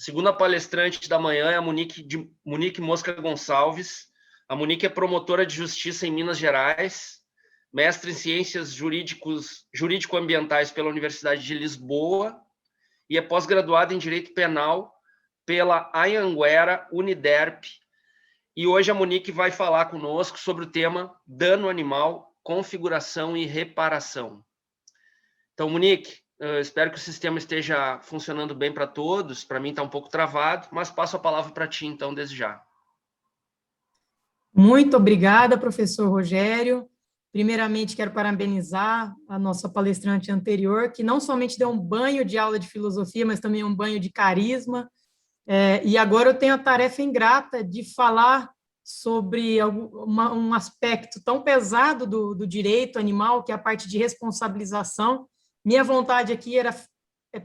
segunda palestrante da manhã é a Monique Mosca Gonçalves. A Monique é promotora de justiça em Minas Gerais, mestre em ciências jurídico-ambientais pela Universidade de Lisboa e é pós-graduada em direito penal pela Anhanguera Uniderp. E hoje a Monique vai falar conosco sobre o tema dano animal, configuração e reparação. Então, Monique, espero que o sistema esteja funcionando bem para todos. Para mim está um pouco travado, mas passo a palavra para ti, então, desde já. Muito obrigada, professor Rogério. Primeiramente, quero parabenizar a nossa palestrante anterior, que não somente deu um banho de aula de filosofia, mas também um banho de carisma. E agora eu tenho a tarefa ingrata de falar sobre um aspecto tão pesado do direito animal, que é a parte de responsabilização. Minha vontade aqui era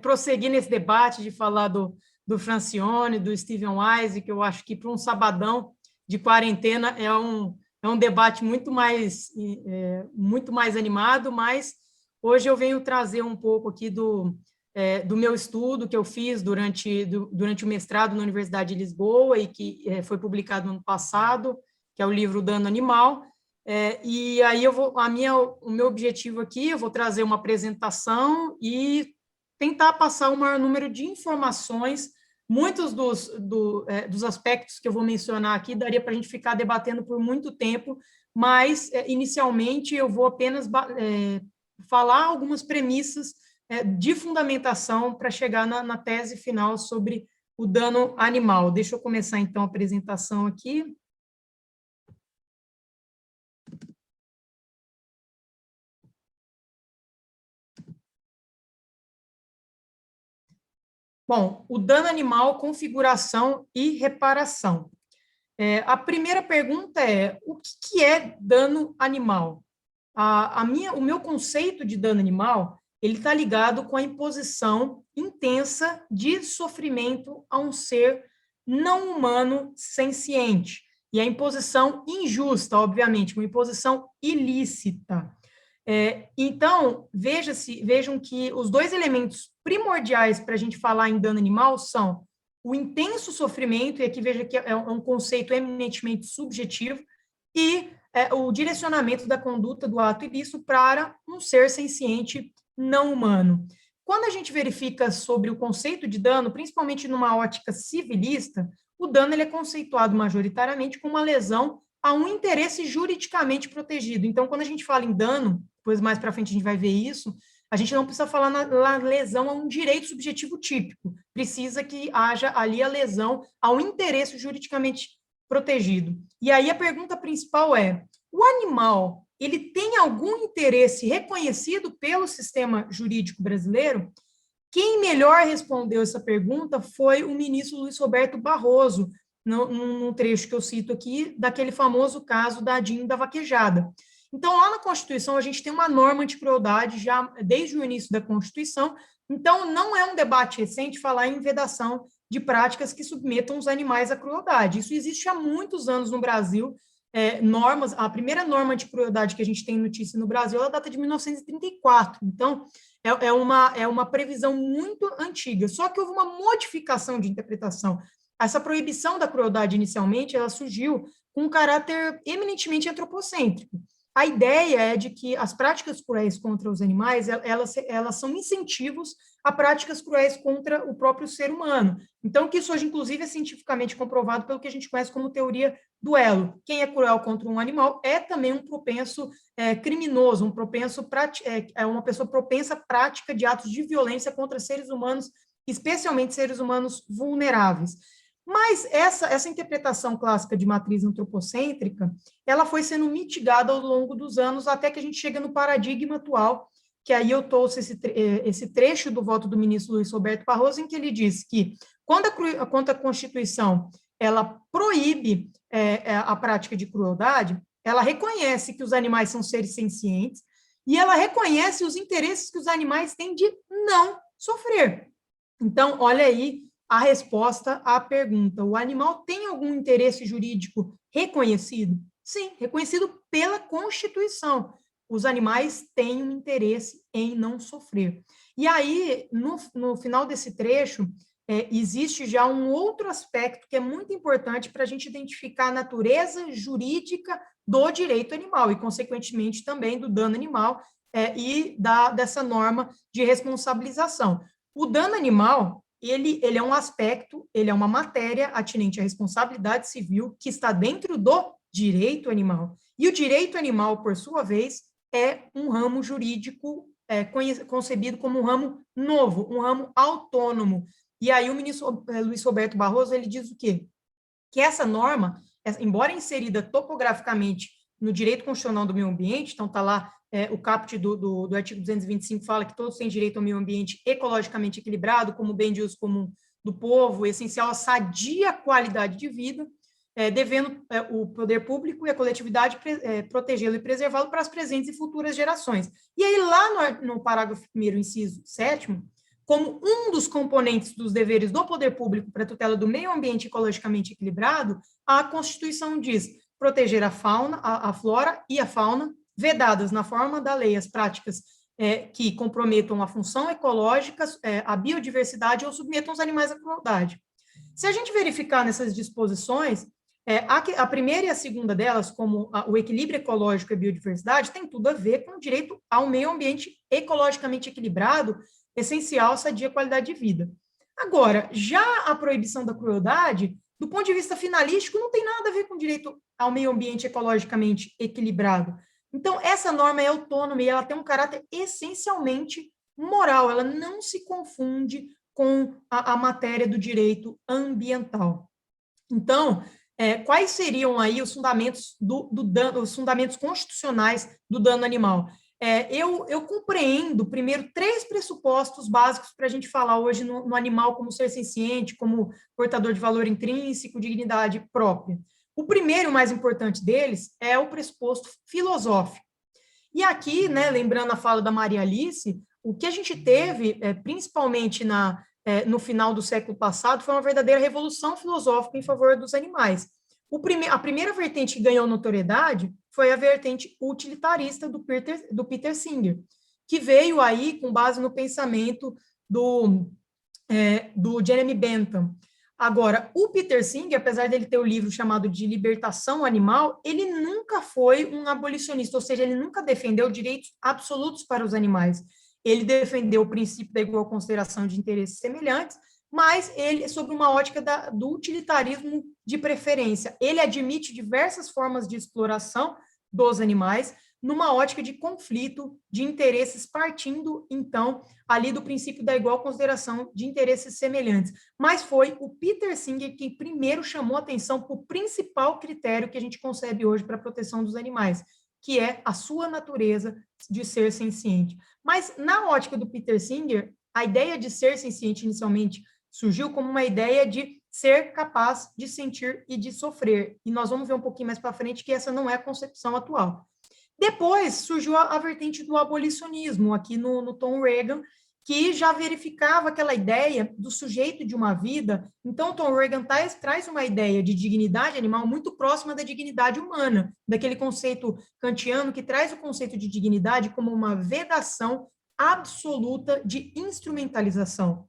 prosseguir nesse debate, de falar do Francione, do Stephen Wise, que eu acho que para um sabadão de quarentena é um debate muito mais animado, mas hoje eu venho trazer um pouco aqui do meu estudo que eu fiz durante o mestrado na Universidade de Lisboa e que foi publicado no ano passado, que é o livro Dano Animal. E aí o meu objetivo aqui, eu vou trazer uma apresentação e tentar passar o maior número de informações. Muitos dos aspectos que eu vou mencionar aqui daria para a gente ficar debatendo por muito tempo, mas, inicialmente, eu vou apenas falar algumas premissas de fundamentação para chegar na tese final sobre o dano animal. Deixa eu começar, então, a apresentação aqui. Bom, o dano animal, configuração e reparação. A primeira pergunta é, o que é dano animal? O meu conceito de dano animal, ele está ligado com a imposição intensa de sofrimento a um ser não humano senciente. E a imposição injusta, obviamente, uma imposição ilícita. Então, vejam que os dois elementos primordiais para a gente falar em dano animal são o intenso sofrimento, e aqui veja que é um conceito eminentemente subjetivo, e o direcionamento da conduta do ato ilícito para um ser senciente não humano. Quando a gente verifica sobre o conceito de dano, principalmente numa ótica civilista, o dano ele é conceituado majoritariamente como uma lesão a um interesse juridicamente protegido. Então, quando a gente fala em dano, depois mais para frente a gente vai ver isso, a gente não precisa falar na lesão a um direito subjetivo típico, precisa que haja ali a lesão ao interesse juridicamente protegido. E aí a pergunta principal é, o animal, ele tem algum interesse reconhecido pelo sistema jurídico brasileiro? Quem melhor respondeu essa pergunta foi o ministro Luiz Roberto Barroso, num trecho que eu cito aqui, daquele famoso caso da DIN da vaquejada. Então, lá na Constituição, a gente tem uma norma anti-crueldade já desde o início da Constituição, então não é um debate recente falar em vedação de práticas que submetam os animais à crueldade. Isso existe há muitos anos no Brasil, normas, a primeira norma anti-crueldade que a gente tem notícia no Brasil, ela data de 1934, então é uma previsão muito antiga, só que houve uma modificação de interpretação. Essa proibição da crueldade, inicialmente, ela surgiu com um caráter eminentemente antropocêntrico. A ideia é de que as práticas cruéis contra os animais, elas são incentivos a práticas cruéis contra o próprio ser humano. Então, que isso hoje, inclusive, é cientificamente comprovado pelo que a gente conhece como teoria do elo. Quem é cruel contra um animal é também um propenso criminoso, uma pessoa propensa à prática de atos de violência contra seres humanos, especialmente seres humanos vulneráveis. Mas essa interpretação clássica de matriz antropocêntrica, ela foi sendo mitigada ao longo dos anos, até que a gente chega no paradigma atual, que aí eu trouxe esse trecho do voto do ministro Luiz Roberto Barroso, em que ele diz que, quando a Constituição ela proíbe a prática de crueldade, ela reconhece que os animais são seres sencientes, e ela reconhece os interesses que os animais têm de não sofrer. Então, olha aí a resposta à pergunta. O animal tem algum interesse jurídico reconhecido? Sim, reconhecido pela Constituição. Os animais têm um interesse em não sofrer. E aí, no final desse trecho, existe já um outro aspecto que é muito importante para a gente identificar a natureza jurídica do direito animal e, consequentemente, também do dano animal dessa norma de responsabilização. O dano animal, ele é um aspecto, ele é uma matéria atinente à responsabilidade civil que está dentro do direito animal. E o direito animal, por sua vez, é um ramo jurídico concebido como um ramo novo, um ramo autônomo. E aí o ministro Luiz Roberto Barroso, ele diz o quê? Que essa norma, embora inserida topograficamente no direito constitucional do meio ambiente, então está lá o caput do artigo 225 fala que todos têm direito ao meio ambiente ecologicamente equilibrado, como bem de uso comum do povo, essencial à sadia qualidade de vida, devendo o poder público e a coletividade protegê-lo e preservá-lo para as presentes e futuras gerações. E aí, lá no parágrafo 1º, inciso 7º, como um dos componentes dos deveres do poder público para a tutela do meio ambiente ecologicamente equilibrado, a Constituição diz proteger a fauna, a flora e a fauna, vedadas na forma da lei as práticas que comprometam a função ecológica, a biodiversidade ou submetam os animais à crueldade. Se a gente verificar nessas disposições, a primeira e a segunda delas, como o equilíbrio ecológico e a biodiversidade, tem tudo a ver com o direito ao meio ambiente ecologicamente equilibrado, essencial à sadia qualidade de vida. Agora, já a proibição da crueldade, do ponto de vista finalístico, não tem nada a ver com o direito ao meio ambiente ecologicamente equilibrado. Então, essa norma é autônoma e ela tem um caráter essencialmente moral, ela não se confunde com a matéria do direito ambiental. Então, quais seriam aí os fundamentos os fundamentos constitucionais do dano animal? Eu compreendo, primeiro, 3 pressupostos básicos para a gente falar hoje no animal como ser senciente, como portador de valor intrínseco, dignidade própria. O primeiro, o mais importante deles, é o pressuposto filosófico. E aqui, né, lembrando a fala da Maria Alice, o que a gente teve, principalmente no final do século passado, foi uma verdadeira revolução filosófica em favor dos animais. A primeira vertente que ganhou notoriedade foi a vertente utilitarista do Peter Singer, que veio aí com base no pensamento do Jeremy Bentham. Agora, o Peter Singer, apesar dele ter o livro chamado de Libertação Animal, ele nunca foi um abolicionista, ou seja, ele nunca defendeu direitos absolutos para os animais. Ele defendeu o princípio da igual consideração de interesses semelhantes, mas ele sob uma ótica do utilitarismo de preferência. Ele admite diversas formas de exploração dos animais numa ótica de conflito de interesses, partindo, então, ali do princípio da igual consideração de interesses semelhantes. Mas foi o Peter Singer que primeiro chamou atenção para o principal critério que a gente concebe hoje para a proteção dos animais, que é a sua natureza de ser senciente. Mas, na ótica do Peter Singer, a ideia de ser senciente inicialmente surgiu como uma ideia de ser capaz de sentir e de sofrer. E nós vamos ver um pouquinho mais para frente que essa não é a concepção atual. Depois surgiu a vertente do abolicionismo, aqui no Tom Reagan, que já verificava aquela ideia do sujeito de uma vida. Então, Tom Reagan traz uma ideia de dignidade animal muito próxima da dignidade humana, daquele conceito kantiano que traz o conceito de dignidade como uma vedação absoluta de instrumentalização.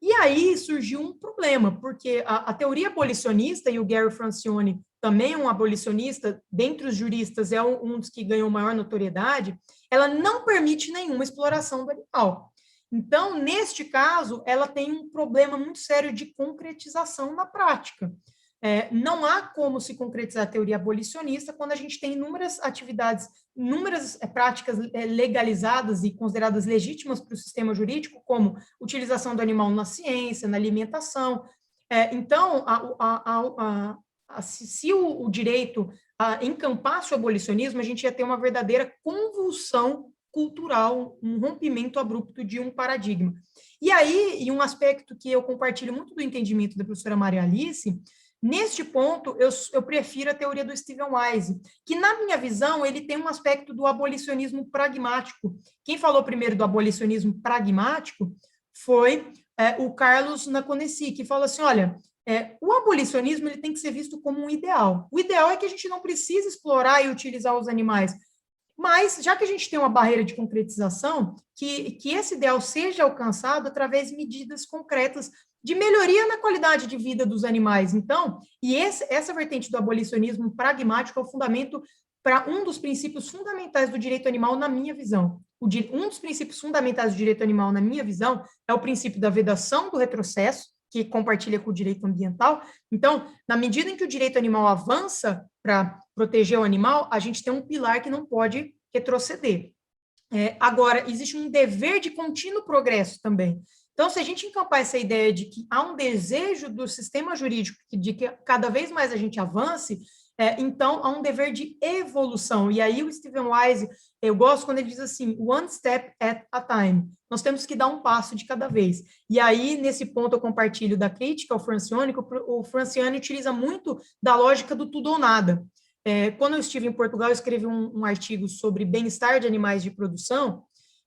E aí surgiu um problema, porque a teoria abolicionista, e o Gary Francione também é um abolicionista, dentre os juristas é um dos que ganhou maior notoriedade, ela não permite nenhuma exploração do animal. Então, neste caso, ela tem um problema muito sério de concretização na prática. Não há como se concretizar a teoria abolicionista quando a gente tem inúmeras atividades, inúmeras práticas legalizadas e consideradas legítimas para o sistema jurídico, como utilização do animal na ciência, na alimentação. Então, se o direito encampasse o abolicionismo, a gente ia ter uma verdadeira convulsão cultural, um rompimento abrupto de um paradigma. E aí, e um aspecto que eu compartilho muito do entendimento da professora Maria Alice, neste ponto, eu prefiro a teoria do Stephen Wise, que, na minha visão, ele tem um aspecto do abolicionismo pragmático. Quem falou primeiro do abolicionismo pragmático foi o Carlos Naconesi, que falou assim, olha, o abolicionismo ele tem que ser visto como um ideal. O ideal é que a gente não precisa explorar e utilizar os animais, mas, já que a gente tem uma barreira de concretização, que esse ideal seja alcançado através de medidas concretas de melhoria na qualidade de vida dos animais. Então, e essa vertente do abolicionismo pragmático é o fundamento para um dos princípios fundamentais do direito animal, na minha visão. Um dos princípios fundamentais do direito animal, na minha visão, é o princípio da vedação do retrocesso, que compartilha com o direito ambiental. Então, na medida em que o direito animal avança para proteger o animal, a gente tem um pilar que não pode retroceder. Agora, existe um dever de contínuo progresso também. Então, se a gente encampar essa ideia de que há um desejo do sistema jurídico de que cada vez mais a gente avance, então há um dever de evolução. E aí o Stephen Wise, eu gosto quando ele diz assim, one step at a time. Nós temos que dar um passo de cada vez. E aí, nesse ponto, eu compartilho da crítica ao Francione, que o Francione utiliza muito da lógica do tudo ou nada. Quando eu estive em Portugal, eu escrevi um artigo sobre bem-estar de animais de produção,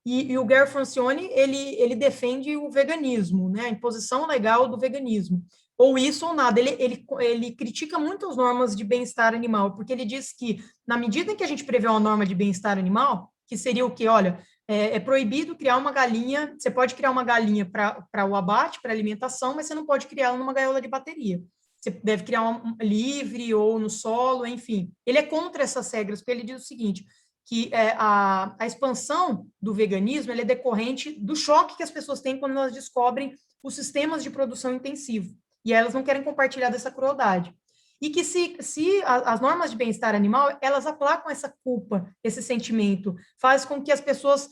e o Gary Francione, ele defende o veganismo, né, a imposição legal do veganismo, ou isso ou nada. Ele critica muito as normas de bem-estar animal, porque ele diz que, na medida em que a gente prevê uma norma de bem-estar animal, que seria o quê? Olha, é proibido criar uma galinha, você pode criar uma galinha para o abate, para alimentação, mas você não pode criar ela numa gaiola de bateria. Você deve criar livre ou no solo, enfim. Ele é contra essas regras, porque ele diz o seguinte, que a expansão do veganismo é decorrente do choque que as pessoas têm quando elas descobrem os sistemas de produção intensivo. E elas não querem compartilhar dessa crueldade. E que se as normas de bem-estar animal, elas aplacam essa culpa, esse sentimento, faz com que as pessoas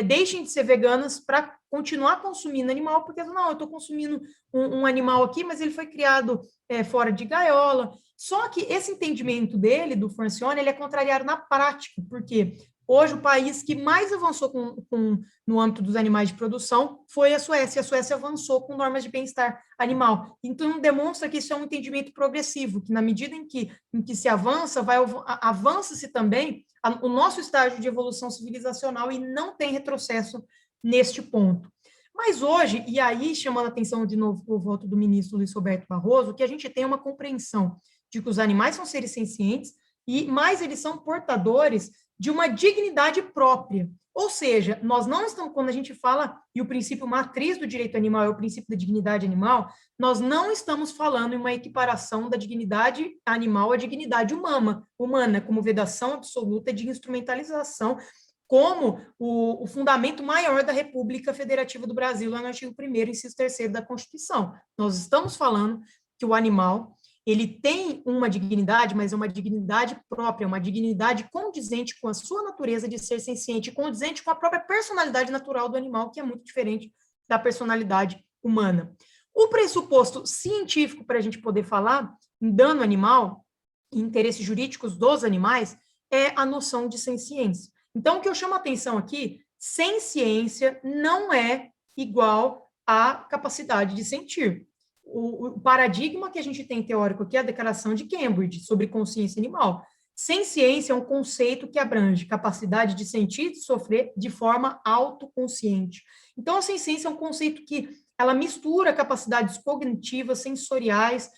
deixem de ser veganas para continuar consumindo animal, porque não, eu estou consumindo um animal aqui, mas ele foi criado fora de gaiola. Só que esse entendimento dele, do Francione, ele é contrariado na prática, porque hoje o país que mais avançou no âmbito dos animais de produção foi a Suécia. A Suécia avançou com normas de bem-estar animal. Então, demonstra que isso é um entendimento progressivo, que na medida em que se avança, avança-se também o nosso estágio de evolução civilizacional e não tem retrocesso neste ponto. Mas hoje, e aí chamando a atenção de novo para o voto do ministro Luiz Roberto Barroso, que a gente tem uma compreensão de que os animais são seres sencientes, mas eles são portadores de uma dignidade própria. Ou seja, nós não estamos, quando a gente fala, e o princípio matriz do direito animal é o princípio da dignidade animal, nós não estamos falando em uma equiparação da dignidade animal à dignidade humana, como vedação absoluta de instrumentalização, como o fundamento maior da República Federativa do Brasil, lá no artigo 1º, inciso 3º da Constituição. Nós estamos falando que o animal ele tem uma dignidade, mas é uma dignidade própria, uma dignidade condizente com a sua natureza de ser senciente, condizente com a própria personalidade natural do animal, que é muito diferente da personalidade humana. O pressuposto científico para a gente poder falar em dano animal, em interesses jurídicos dos animais, é a noção de senciência. Então, o que eu chamo a atenção aqui, senciência não é igual à capacidade de sentir. O paradigma que a gente tem teórico aqui é a Declaração de Cambridge sobre consciência animal. Senciência é um conceito que abrange capacidade de sentir e de sofrer de forma autoconsciente. Então, a senciência é um conceito que ela mistura capacidades cognitivas, sensoriais,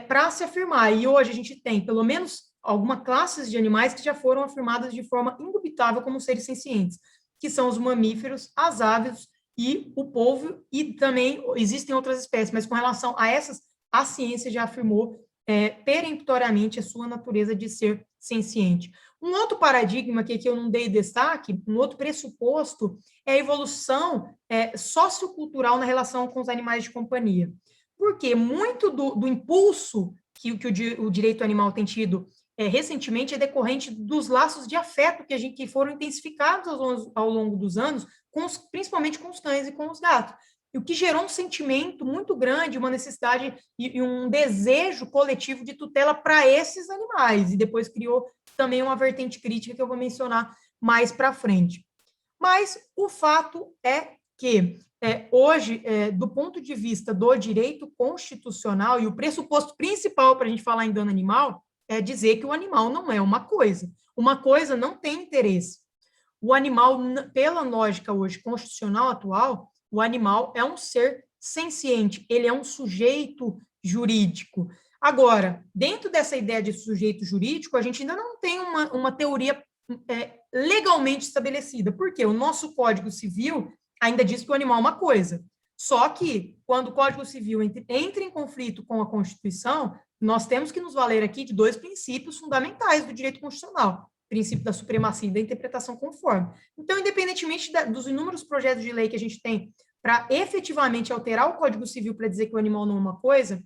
para se afirmar. E hoje a gente tem, pelo menos, algumas classes de animais que já foram afirmadas de forma indubitável como seres sencientes, que são os mamíferos, as aves e o polvo, e também existem outras espécies, mas com relação a essas, a ciência já afirmou peremptoriamente a sua natureza de ser senciente. Um outro paradigma que eu não dei destaque, um outro pressuposto, é a evolução sociocultural na relação com os animais de companhia. Porque muito do impulso que o direito animal tem tido recentemente é decorrente dos laços de afeto que foram intensificados ao longo dos anos, principalmente com os cães e com os gatos. E o que gerou um sentimento muito grande, uma necessidade e um desejo coletivo de tutela para esses animais. E depois criou também uma vertente crítica que eu vou mencionar mais para frente. Mas o fato é que hoje, do ponto de vista do direito constitucional, e o pressuposto principal para a gente falar em dano animal é dizer que o animal não é uma coisa. Uma coisa não tem interesse. O animal, pela lógica hoje constitucional atual, o animal é um ser senciente, ele é um sujeito jurídico. Agora, dentro dessa ideia de sujeito jurídico, a gente ainda não tem uma teoria legalmente estabelecida. Por quê? O nosso Código Civil ainda diz que o animal é uma coisa. Só que, quando o Código Civil entra em conflito com a Constituição, nós temos que nos valer aqui de dois princípios fundamentais do direito constitucional: o princípio da supremacia e da interpretação conforme. Então, independentemente dos inúmeros projetos de lei que a gente tem para efetivamente alterar o Código Civil para dizer que o animal não é uma coisa,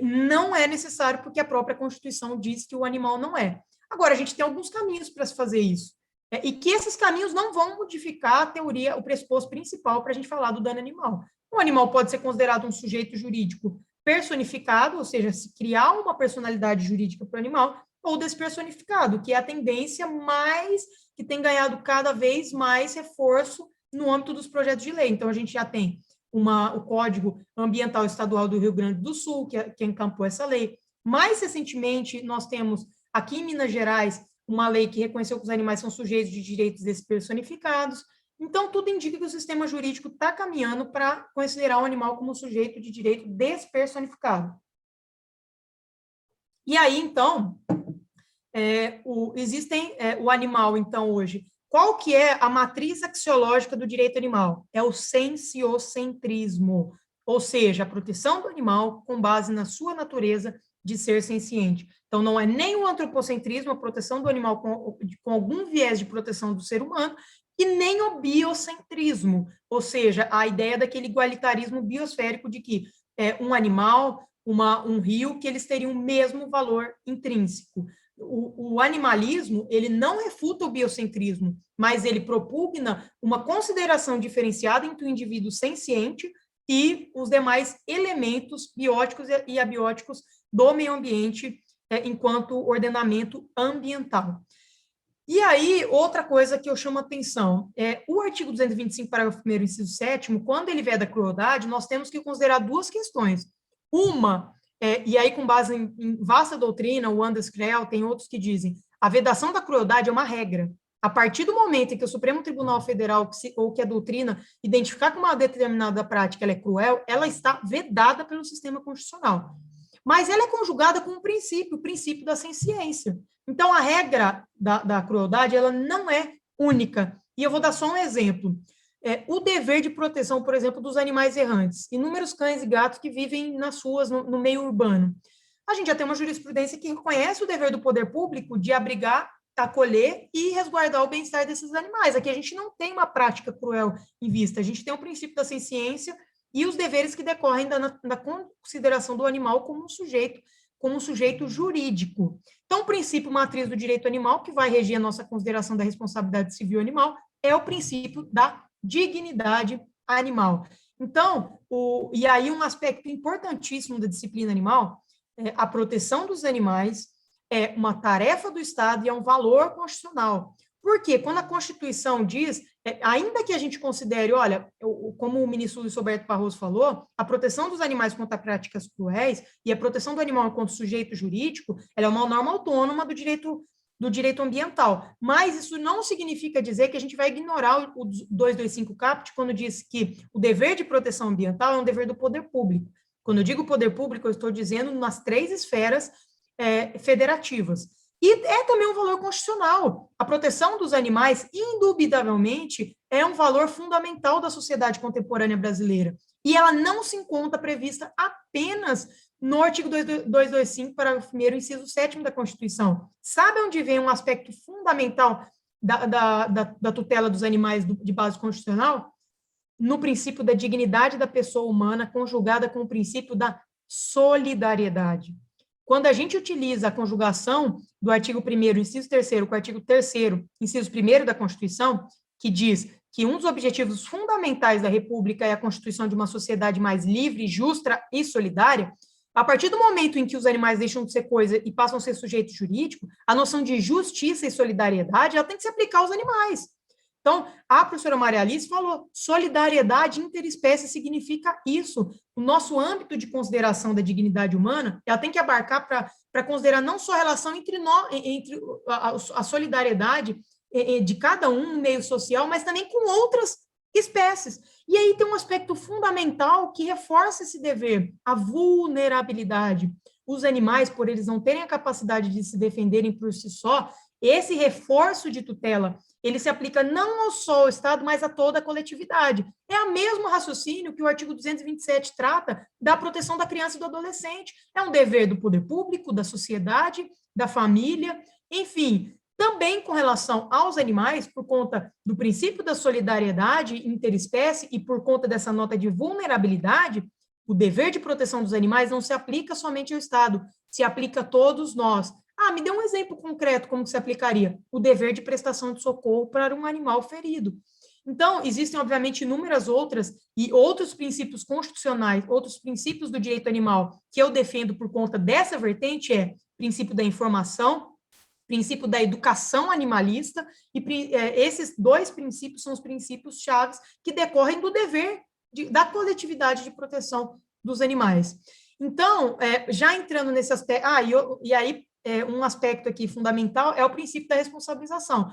não é necessário, porque a própria Constituição diz que o animal não é. Agora, a gente tem alguns caminhos para se fazer isso. E que esses caminhos não vão modificar a teoria, o pressuposto principal para a gente falar do dano animal. Um animal pode ser considerado um sujeito jurídico personificado, ou seja, se criar uma personalidade jurídica para o animal, ou despersonificado, que é a tendência mais que tem ganhado cada vez mais reforço no âmbito dos projetos de lei. Então, a gente já tem o Código Ambiental Estadual do Rio Grande do Sul, que encampou essa lei. Mais recentemente, nós temos aqui em Minas Gerais uma lei que reconheceu que os animais são sujeitos de direitos despersonificados. Então, tudo indica que o sistema jurídico está caminhando para considerar o animal como sujeito de direito despersonificado. E aí, então, o animal, então, hoje, qual que é a matriz axiológica do direito animal? É o sensiocentrismo, ou seja, a proteção do animal com base na sua natureza de ser senciente. Então, não é nem o antropocentrismo, a proteção do animal com algum viés de proteção do ser humano, e nem o biocentrismo, ou seja, a ideia daquele igualitarismo biosférico de que um animal, um rio, que eles teriam o mesmo valor intrínseco. O animalismo, ele não refuta o biocentrismo, mas ele propugna uma consideração diferenciada entre o indivíduo senciente e os demais elementos bióticos e abióticos do meio ambiente, enquanto ordenamento ambiental. E aí, outra coisa que eu chamo a atenção, o artigo 225, parágrafo 1º, inciso 7º, quando ele veda a crueldade, nós temos que considerar duas questões. Uma, e aí com base em vasta doutrina, o Anders Krell, tem outros que dizem, a vedação da crueldade é uma regra. A partir do momento em que o Supremo Tribunal Federal, ou que a doutrina, identificar que uma determinada prática ela é cruel, ela está vedada pelo sistema constitucional. Mas ela é conjugada com o princípio da senciência. Então, a regra da crueldade, ela não é única. E eu vou dar só um exemplo. O dever de proteção, por exemplo, dos animais errantes, inúmeros cães e gatos que vivem nas ruas, no meio urbano. A gente já tem uma jurisprudência que reconhece o dever do poder público de abrigar, acolher e resguardar o bem-estar desses animais. Aqui a gente não tem uma prática cruel em vista, a gente tem o princípio da senciência e os deveres que decorrem da consideração do animal como um sujeito jurídico. Então, o princípio matriz do direito animal, que vai reger a nossa consideração da responsabilidade civil animal, é o princípio da dignidade animal. Então, e aí um aspecto importantíssimo da disciplina animal, a proteção dos animais é uma tarefa do Estado e é um valor constitucional. Porque quando a Constituição diz, ainda que a gente considere, olha, como o ministro Luiz Roberto Barroso falou, a proteção dos animais contra práticas cruéis e a proteção do animal enquanto sujeito jurídico, ela é uma norma autônoma do direito ambiental. Mas isso não significa dizer que a gente vai ignorar o 225 caput quando diz que o dever de proteção ambiental é um dever do poder público. Quando eu digo poder público, eu estou dizendo nas 3 esferas federativas. E é também um valor constitucional. A proteção dos animais, indubitavelmente, é um valor fundamental da sociedade contemporânea brasileira. E ela não se encontra prevista apenas no artigo 225, parágrafo 1º, inciso 7º da Constituição. Sabe onde vem um aspecto fundamental da tutela dos animais de base constitucional? No princípio da dignidade da pessoa humana, conjugada com o princípio da solidariedade. Quando a gente utiliza a conjugação do artigo 1º, inciso 3º, com o artigo 3º, inciso 1º da Constituição, que diz que um dos objetivos fundamentais da República é a constituição de uma sociedade mais livre, justa e solidária, a partir do momento em que os animais deixam de ser coisa e passam a ser sujeito jurídico, a noção de justiça e solidariedade ela tem que se aplicar aos animais. Então, a professora Maria Alice falou, solidariedade interespécie significa isso. O nosso âmbito de consideração da dignidade humana, ela tem que abarcar para considerar não só a relação entre a solidariedade de cada um no meio social, mas também com outras espécies. E aí tem um aspecto fundamental que reforça esse dever, a vulnerabilidade. Os animais, por eles não terem a capacidade de se defenderem por si só, Esse reforço de tutela, ele se aplica não só ao Estado, mas a toda a coletividade. É o mesmo raciocínio que o artigo 227 trata da proteção da criança e do adolescente. É um dever do poder público, da sociedade, da família, enfim. Também com relação aos animais, por conta do princípio da solidariedade interespécie e por conta dessa nota de vulnerabilidade, o dever de proteção dos animais não se aplica somente ao Estado, se aplica a todos nós. Ah, me dê um exemplo concreto como que se aplicaria. O dever de prestação de socorro para um animal ferido. Então, existem, obviamente, inúmeras outras e outros princípios constitucionais, outros princípios do direito animal que eu defendo por conta dessa vertente princípio da informação, princípio da educação animalista, e esses dois princípios são os princípios chaves que decorrem do dever da coletividade de proteção dos animais. Então, já entrando nesse aspecto, e aí um aspecto aqui fundamental é o princípio da responsabilização.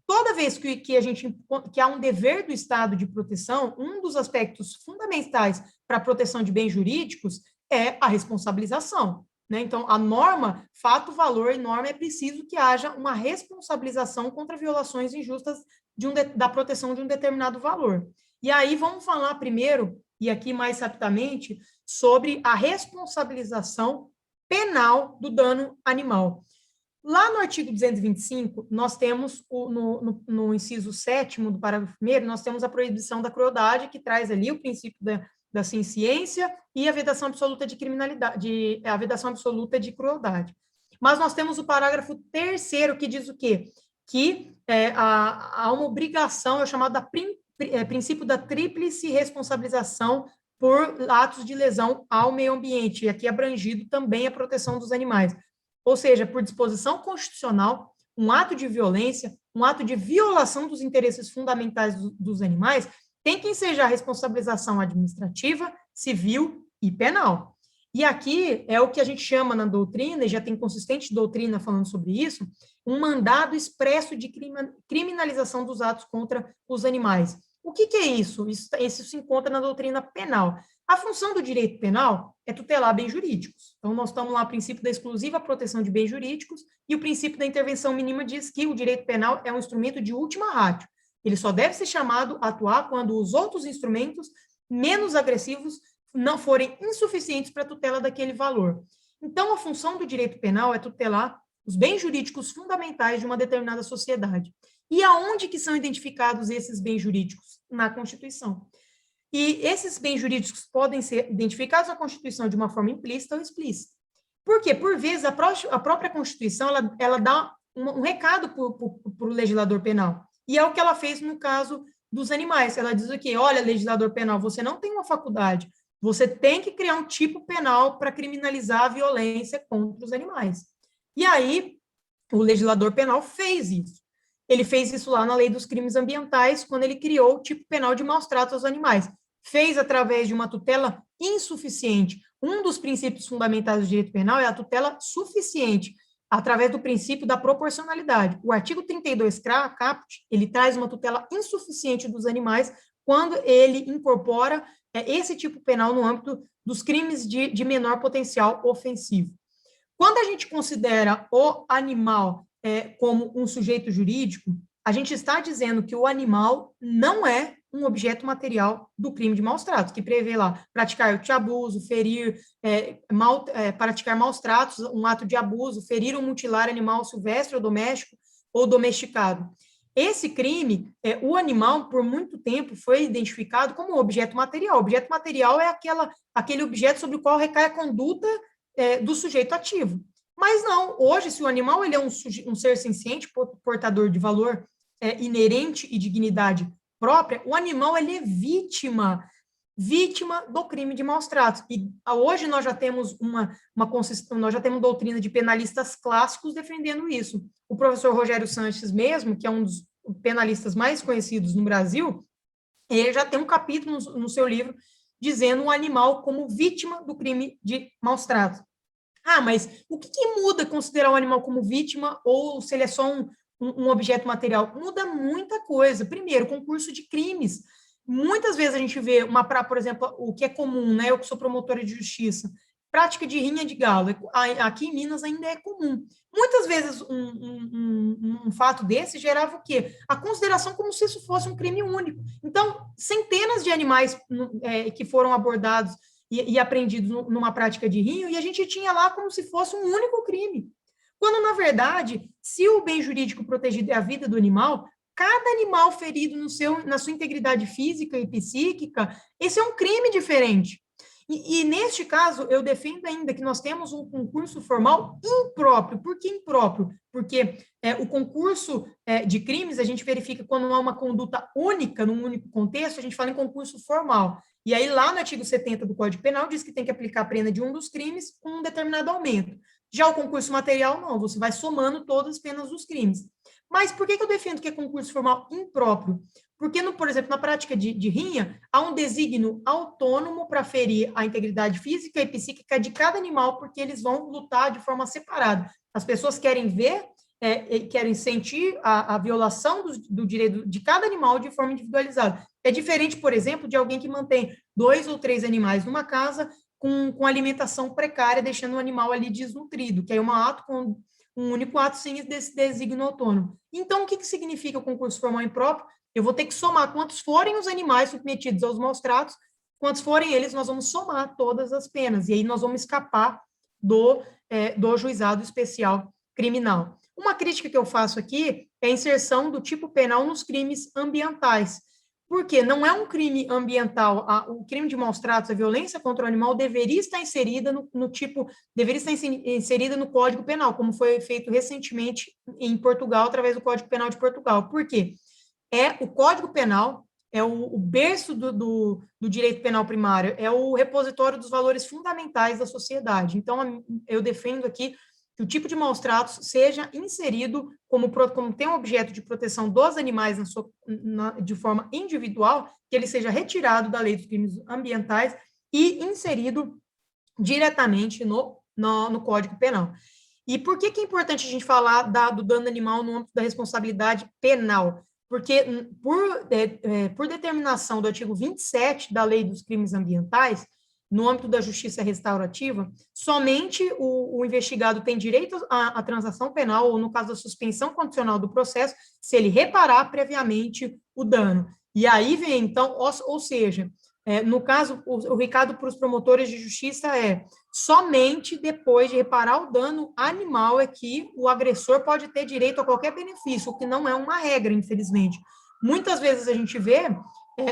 Toda vez que há um dever do Estado de proteção, um dos aspectos fundamentais para a proteção de bens jurídicos é a responsabilização. Né? Então, a norma, fato, valor e norma, é preciso que haja uma responsabilização contra violações injustas da proteção de um determinado valor. E aí vamos falar primeiro, e aqui mais rapidamente, sobre a responsabilização penal do dano animal. Lá no artigo 225, nós temos, no inciso 7º do parágrafo 1º, nós temos a proibição da crueldade, que traz ali o princípio da ciência e a vedação absoluta de criminalidade, a vedação absoluta de crueldade. Mas nós temos o parágrafo 3º, que diz o quê? Que há uma obrigação, é o chamado princípio da tríplice responsabilização por atos de lesão ao meio ambiente, e aqui abrangido também a proteção dos animais. Ou seja, por disposição constitucional, um ato de violência, um ato de violação dos interesses fundamentais dos animais, tem que ensejar responsabilização administrativa, civil e penal. E aqui é o que a gente chama na doutrina, e já tem consistente doutrina falando sobre isso, um mandado expresso de criminalização dos atos contra os animais. O que é isso? Isso se encontra na doutrina penal. A função do direito penal é tutelar bens jurídicos. Então, nós estamos lá, o princípio da exclusiva proteção de bens jurídicos, e o princípio da intervenção mínima diz que o direito penal é um instrumento de última ratio. Ele só deve ser chamado a atuar quando os outros instrumentos menos agressivos não forem insuficientes para a tutela daquele valor. Então, a função do direito penal é tutelar os bens jurídicos fundamentais de uma determinada sociedade. E aonde que são identificados esses bens jurídicos? Na Constituição. E esses bens jurídicos podem ser identificados na Constituição de uma forma implícita ou explícita. Por quê? Por vezes, a própria Constituição, ela dá um recado para o legislador penal. E é o que ela fez no caso dos animais. Ela diz o quê? Olha, legislador penal, você não tem uma faculdade, você tem que criar um tipo penal para criminalizar a violência contra os animais. E aí, o legislador penal fez isso. Ele fez isso lá na Lei dos Crimes Ambientais, quando ele criou o tipo penal de maus tratos aos animais. Fez através de uma tutela insuficiente. Um dos princípios fundamentais do direito penal é a tutela suficiente, através do princípio da proporcionalidade. O artigo 32 caput, ele traz uma tutela insuficiente dos animais quando ele incorpora esse tipo penal no âmbito dos crimes de menor potencial ofensivo. Quando a gente considera o animal como um sujeito jurídico, a gente está dizendo que o animal não é um objeto material do crime de maus tratos, que prevê lá praticar de abuso, ferir, praticar maus tratos, um ato de abuso, ferir ou mutilar animal silvestre ou doméstico ou domesticado. Esse crime, o animal, por muito tempo, foi identificado como objeto material. Objeto material é aquele objeto sobre o qual recai a conduta do sujeito ativo. Mas não, hoje, se o animal ele é um ser senciente, portador de valor inerente e dignidade própria, o animal ele é vítima do crime de maus tratos. E hoje nós já temos nós já temos doutrina de penalistas clássicos defendendo isso. O professor Rogério Sanches mesmo, que é um dos penalistas mais conhecidos no Brasil, ele já tem um capítulo no seu livro dizendo o animal como vítima do crime de maus tratos. Ah, mas o que muda considerar o animal como vítima ou se ele é só um objeto material? Muda muita coisa. Primeiro, concurso de crimes. Muitas vezes a gente vê por exemplo, o que é comum, né? Eu que sou promotora de justiça, prática de rinha de galo. Aqui em Minas ainda é comum. Muitas vezes um fato desse gerava o quê? A consideração como se isso fosse um crime único. Então, centenas de animais que foram abordados e apreendidos numa prática de rinho, e a gente tinha lá como se fosse um único crime. Quando, na verdade, se o bem jurídico protegido é a vida do animal, cada animal ferido na sua integridade física e psíquica, esse é um crime diferente. E neste caso, eu defendo ainda que nós temos um concurso formal impróprio. Por que impróprio? Porque o concurso de crimes, a gente verifica quando há uma conduta única, num único contexto, a gente fala em concurso formal. E aí, lá no artigo 70 do Código Penal, diz que tem que aplicar a pena de um dos crimes com um determinado aumento. Já o concurso material, não, você vai somando todas as penas dos crimes. Mas por que eu defendo que é concurso formal impróprio? Porque, por exemplo, na prática de rinha, há um desígnio autônomo para ferir a integridade física e psíquica de cada animal, porque eles vão lutar de forma separada. As pessoas querem ver, querem sentir a violação do direito de cada animal de forma individualizada. É diferente, por exemplo, de alguém que mantém 2 ou 3 animais numa casa com alimentação precária, deixando o animal ali desnutrido, que é um único ato sem esse desígnio autônomo. Então, o que significa o concurso formal impróprio? Eu vou ter que somar quantos forem os animais submetidos aos maus tratos, quantos forem eles, nós vamos somar todas as penas, e aí nós vamos escapar do juizado especial criminal. Uma crítica que eu faço aqui é a inserção do tipo penal nos crimes ambientais, porque não é um crime ambiental, o crime de maus tratos, a violência contra o animal deveria estar inserida deveria estar inserida no Código Penal, como foi feito recentemente em Portugal, através do Código Penal de Portugal. Por quê? O Código Penal é o berço do direito penal primário, é o repositório dos valores fundamentais da sociedade. Então, eu defendo aqui que o tipo de maus tratos seja inserido como tem um objeto de proteção dos animais de forma individual, que ele seja retirado da lei dos crimes ambientais e inserido diretamente no Código Penal. E por que é importante a gente falar do dano animal no âmbito da responsabilidade penal? Porque, por determinação do artigo 27 da Lei dos Crimes Ambientais, no âmbito da justiça restaurativa, somente o investigado tem direito à transação penal, ou no caso da suspensão condicional do processo, se ele reparar previamente o dano. E aí vem, então, ou seja, no caso, o recado para os promotores de justiça somente depois de reparar o dano animal é que o agressor pode ter direito a qualquer benefício, o que não é uma regra, infelizmente. Muitas vezes a gente vê,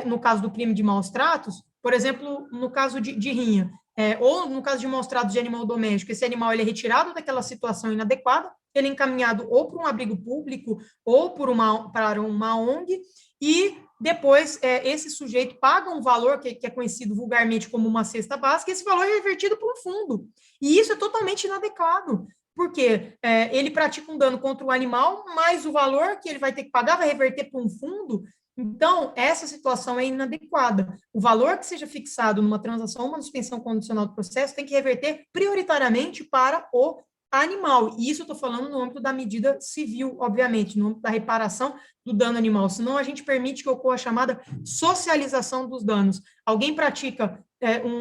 no caso do crime de maus tratos, por exemplo, no caso de rinha, ou no caso de maus tratos de animal doméstico, esse animal ele é retirado daquela situação inadequada, ele é encaminhado ou para um abrigo público ou para uma ONG, e depois esse sujeito paga um valor que é conhecido vulgarmente como uma cesta básica, e esse valor é revertido para um fundo. E isso é totalmente inadequado, porque ele pratica um dano contra o animal, mas o valor que ele vai ter que pagar vai reverter para um fundo. Então, essa situação é inadequada. O valor que seja fixado numa transação, uma suspensão condicional do processo, tem que reverter prioritariamente para o animal. E isso eu estou falando no âmbito da medida civil, obviamente, no âmbito da reparação do dano animal. Senão, a gente permite que ocorra a chamada socialização dos danos. Alguém pratica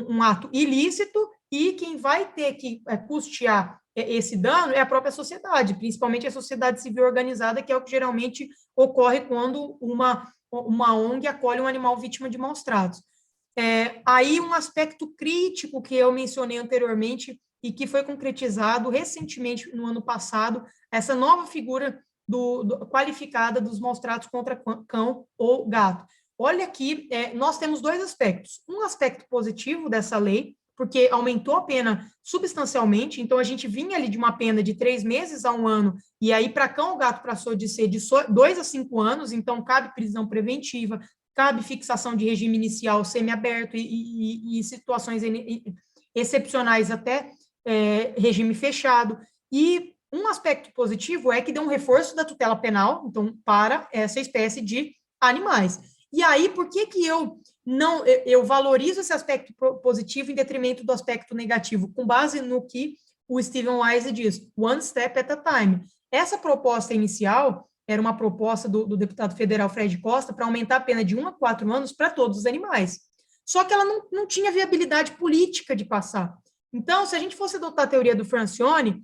um ato ilícito e quem vai ter que custear esse dano é a própria sociedade, principalmente a sociedade civil organizada, que é o que geralmente ocorre quando uma ONG acolhe um animal vítima de maus tratos. Aí um aspecto crítico que eu mencionei anteriormente e que foi concretizado recentemente no ano passado, essa nova figura qualificada dos maus tratos contra cão ou gato. Olha aqui, nós temos 2 aspectos. Um aspecto positivo dessa lei, porque aumentou a pena substancialmente, então a gente vinha ali de uma pena de 3 meses a 1 ano, e aí para cão ou gato passou de ser de 2 a 5 anos, então cabe prisão preventiva, cabe fixação de regime inicial semiaberto e situações excepcionais até regime fechado. E um aspecto positivo é que deu um reforço da tutela penal, então, para essa espécie de animais. E aí, por que eu valorizo esse aspecto positivo em detrimento do aspecto negativo, com base no que o Stephen Wise diz, one step at a time. Essa proposta inicial era uma proposta do deputado federal Fred Costa para aumentar a pena de 1 a 4 anos para todos os animais. Só que ela não tinha viabilidade política de passar. Então, se a gente fosse adotar a teoria do Francione,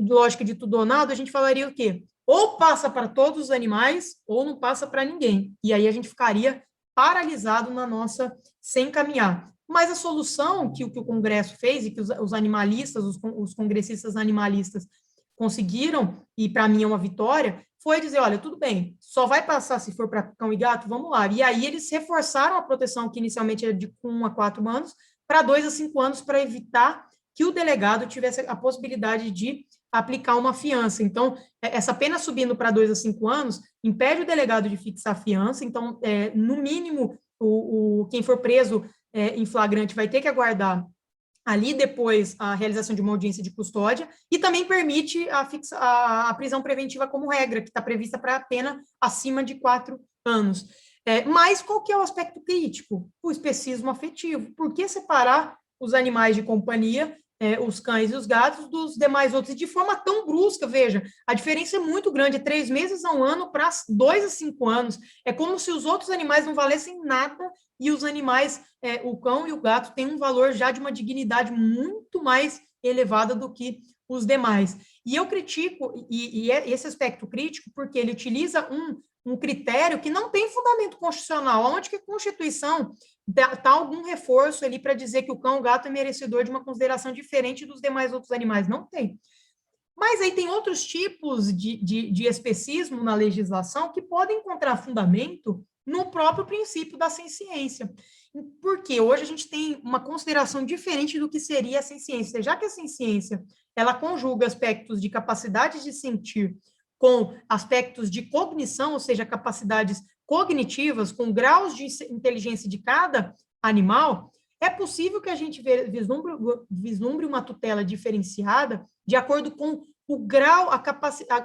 lógica de tudo ou nada, a gente falaria o quê? ou passa para todos os animais, ou não passa para ninguém. E aí a gente ficaria paralisado na nossa, sem caminhar. Mas a solução que o Congresso fez, e que os animalistas, os congressistas animalistas conseguiram, e para mim é uma vitória, foi dizer, olha, tudo bem, só vai passar se for para cão e gato, vamos lá. E aí eles reforçaram a proteção que inicialmente era de 1 a 4 anos, para 2 a 5 anos, para evitar que o delegado tivesse a possibilidade de aplicar uma fiança. Então, essa pena subindo para 2 a 5 anos, impede o delegado de fixar a fiança, então, no mínimo, quem for preso em flagrante vai ter que aguardar ali depois a realização de uma audiência de custódia, e também permite a prisão preventiva como regra, que está prevista para a pena acima de 4 anos. Mas qual que é o aspecto crítico? O especismo afetivo. Por que separar os animais de companhia, os cães e os gatos, dos demais outros, e de forma tão brusca? Veja, a diferença é muito grande, 3 meses a 1 ano para 2 a 5 anos. É como se os outros animais não valessem nada, e os animais, o cão e o gato, têm um valor já de uma dignidade muito mais elevada do que os demais. E eu critico, esse aspecto crítico, porque ele utiliza um critério que não tem fundamento constitucional, onde que a Constituição está algum reforço ali para dizer que o cão, o gato é merecedor de uma consideração diferente dos demais outros animais. Não tem. Mas aí tem outros tipos de especismo na legislação que podem encontrar fundamento no próprio princípio da senciência. Porque hoje a gente tem uma consideração diferente do que seria a senciência. Já que a senciência, ela conjuga aspectos de capacidade de sentir com aspectos de cognição, ou seja, capacidades cognitivas, com graus de inteligência de cada animal, é possível que a gente vislumbre uma tutela diferenciada de acordo com o grau,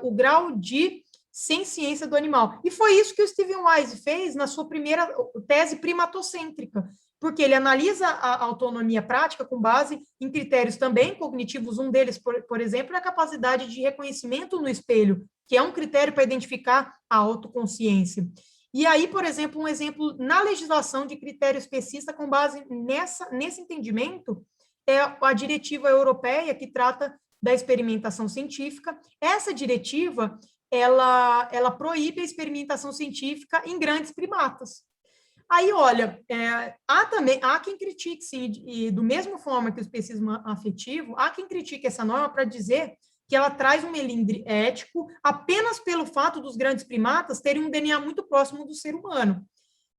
o grau de senciência do animal. E foi isso que o Stephen Wise fez na sua primeira tese primatocêntrica, porque ele analisa a autonomia prática com base em critérios também cognitivos. Um deles, por exemplo, é a capacidade de reconhecimento no espelho, que é um critério para identificar a autoconsciência. E aí, por exemplo, um exemplo na legislação de critério especista com base nesse entendimento é a diretiva europeia que trata da experimentação científica. Essa diretiva, ela proíbe a experimentação científica em grandes primatas. Aí, olha, há quem critique, sim, e do mesmo forma que o especismo afetivo, há quem critique essa norma para dizer que ela traz um melindre ético apenas pelo fato dos grandes primatas terem um DNA muito próximo do ser humano.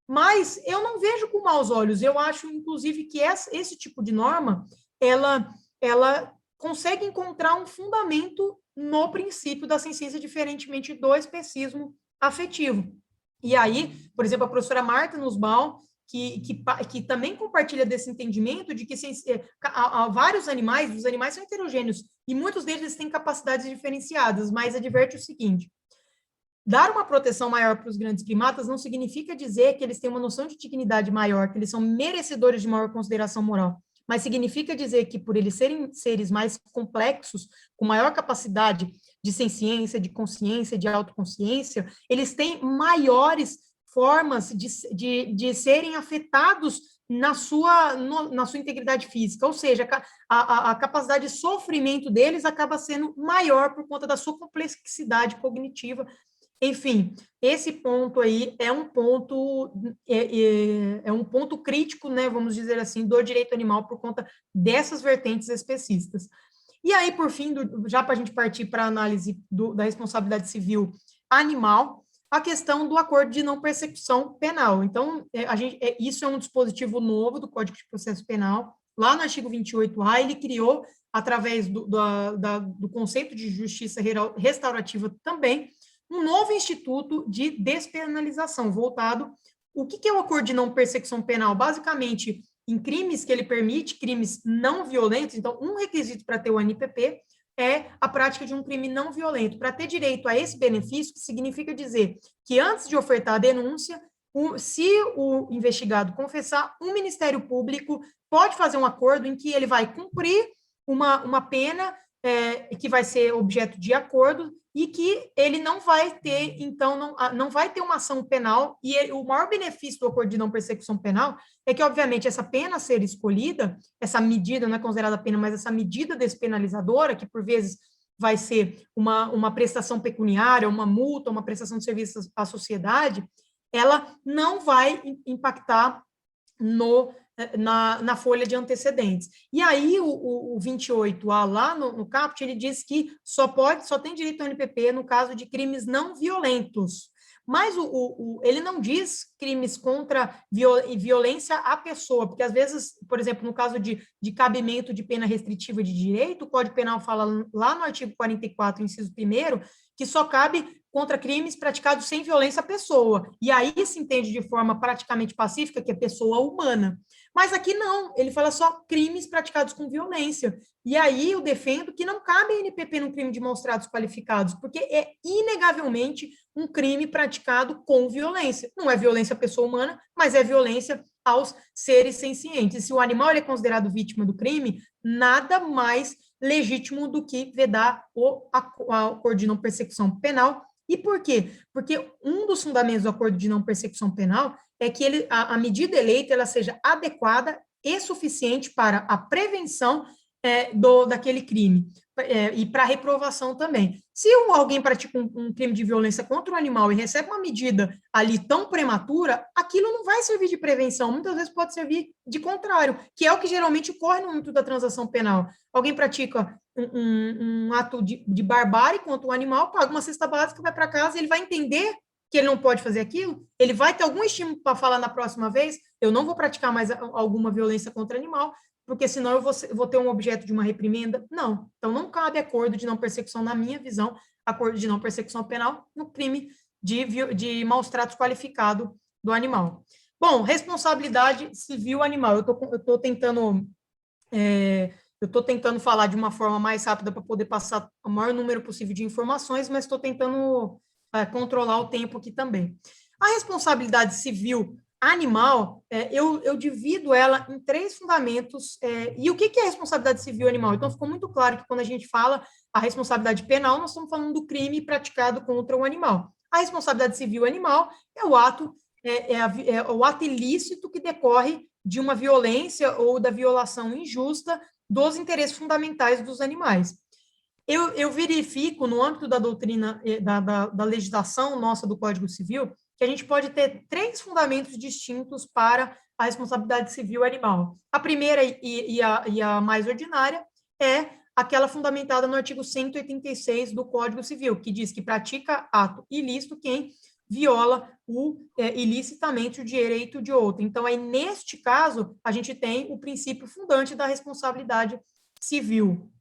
Mas eu não vejo com maus olhos. Eu acho, inclusive, que esse tipo de norma, ela consegue encontrar um fundamento no princípio da senciência, diferentemente do especismo afetivo. E aí, por exemplo, a professora Marta Nussbaum, que também compartilha desse entendimento de que há vários animais, os animais são heterogêneos, e muitos deles têm capacidades diferenciadas, mas adverte o seguinte: dar uma proteção maior para os grandes primatas não significa dizer que eles têm uma noção de dignidade maior, que eles são merecedores de maior consideração moral, mas significa dizer que, por eles serem seres mais complexos, com maior capacidade de senciência, de consciência, de autoconsciência, eles têm maiores formas de serem afetados na sua integridade física, ou seja, a capacidade de sofrimento deles acaba sendo maior por conta da sua complexidade cognitiva. Enfim, esse ponto aí é um ponto crítico, né, vamos dizer assim, do direito animal por conta dessas vertentes especistas. E aí, por fim, já para a gente partir para a análise da responsabilidade civil animal, a questão do acordo de não persecução penal. Então, isso é um dispositivo novo do Código de Processo Penal. Lá no artigo 28A, ele criou, através do conceito de justiça restaurativa também, um novo instituto de despenalização, voltado... O que é o acordo de não persecução penal? Basicamente, em crimes que ele permite, crimes não violentos, então, um requisito para ter o ANIPP é a prática de um crime não violento. Para ter direito a esse benefício, que significa dizer que antes de ofertar a denúncia, se o investigado confessar, o Ministério Público pode fazer um acordo em que ele vai cumprir uma pena que vai ser objeto de acordo e que ele não vai ter, então, não vai ter uma ação penal, e o maior benefício do acordo de não persecução penal é que, obviamente, essa pena a ser escolhida, essa medida não é considerada pena, mas essa medida despenalizadora, que por vezes vai ser uma prestação pecuniária, uma multa, uma prestação de serviços à sociedade, ela não vai impactar na folha de antecedentes. E aí, o 28A lá no CAPT, ele diz que só tem direito ao NPP no caso de crimes não violentos. Mas ele não diz crimes contra violência à pessoa, porque às vezes, por exemplo, no caso de cabimento de pena restritiva de direito, o Código Penal fala lá no artigo 44, inciso 1º, que só cabe contra crimes praticados sem violência à pessoa. E aí se entende de forma praticamente pacífica que é pessoa humana. Mas aqui não, ele fala só crimes praticados com violência. E aí eu defendo que não cabe NPP no crime de maus tratos qualificados, porque é inegavelmente um crime praticado com violência. Não é violência à pessoa humana, mas é violência aos seres sencientes. Se o animal ele é considerado vítima do crime, nada mais legítimo do que vedar o acordo de não persecução penal. E por quê? Porque um dos fundamentos do acordo de não persecução penal é que a medida eleita ela seja adequada e suficiente para a prevenção daquele crime e para a reprovação também. Se alguém pratica um crime de violência contra o animal e recebe uma medida ali tão prematura, aquilo não vai servir de prevenção, muitas vezes pode servir de contrário, que é o que geralmente ocorre no âmbito da transação penal. Alguém pratica um ato de barbárie contra o animal, paga uma cesta básica, vai para casa, ele vai entender que ele não pode fazer aquilo, ele vai ter algum estímulo para falar na próxima vez, eu não vou praticar mais alguma violência contra o animal, porque senão eu vou ter um objeto de uma reprimenda. Não. Então, não cabe acordo de não persecução, na minha visão, acordo de não persecução penal no crime de maus tratos qualificado do animal. Bom, responsabilidade civil animal. Eu estou tentando falar de uma forma mais rápida para poder passar o maior número possível de informações, mas estou tentando controlar o tempo aqui também. A responsabilidade civil animal, eu divido ela em 3 fundamentos. E o que é responsabilidade civil animal? Então, ficou muito claro que quando a gente fala a responsabilidade penal, nós estamos falando do crime praticado contra o animal. A responsabilidade civil animal é o ato ilícito que decorre de uma violência ou da violação injusta dos interesses fundamentais dos animais. Eu verifico, no âmbito da doutrina, da legislação nossa do Código Civil, que a gente pode ter 3 fundamentos distintos para a responsabilidade civil animal. A primeira e a mais ordinária é aquela fundamentada no artigo 186 do Código Civil, que diz que pratica ato ilícito quem viola ilicitamente o direito de outro. Então, aí, neste caso, a gente tem o princípio fundante da responsabilidade civil.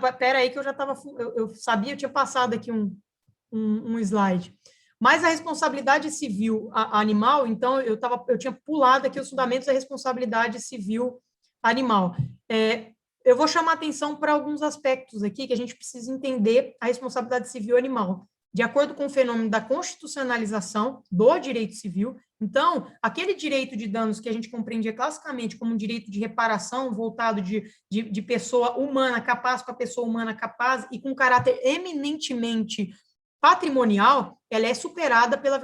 Espera aí que eu já estava... Eu sabia, eu tinha passado aqui um slide. Mas a responsabilidade civil animal, então, eu tinha pulado aqui os fundamentos da responsabilidade civil animal. Eu vou chamar atenção para alguns aspectos aqui que a gente precisa entender a responsabilidade civil animal. De acordo com o fenômeno da constitucionalização do direito civil, então, aquele direito de danos que a gente compreendia classicamente como um direito de reparação voltado de pessoa humana capaz para pessoa humana capaz e com caráter eminentemente patrimonial, ela é superada pela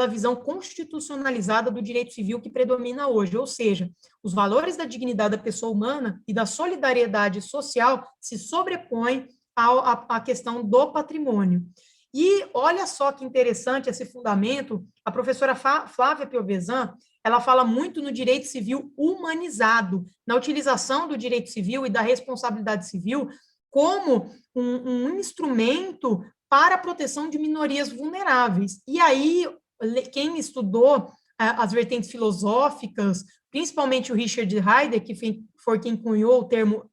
visão constitucionalizada do direito civil que predomina hoje, ou seja, os valores da dignidade da pessoa humana e da solidariedade social se sobrepõem à questão do patrimônio. E olha só que interessante esse fundamento, a professora Flávia Piovesan, ela fala muito no direito civil humanizado, na utilização do direito civil e da responsabilidade civil como um instrumento para a proteção de minorias vulneráveis. E aí, quem estudou as vertentes filosóficas, principalmente o Richard Heider, que foi quem cunhou o termo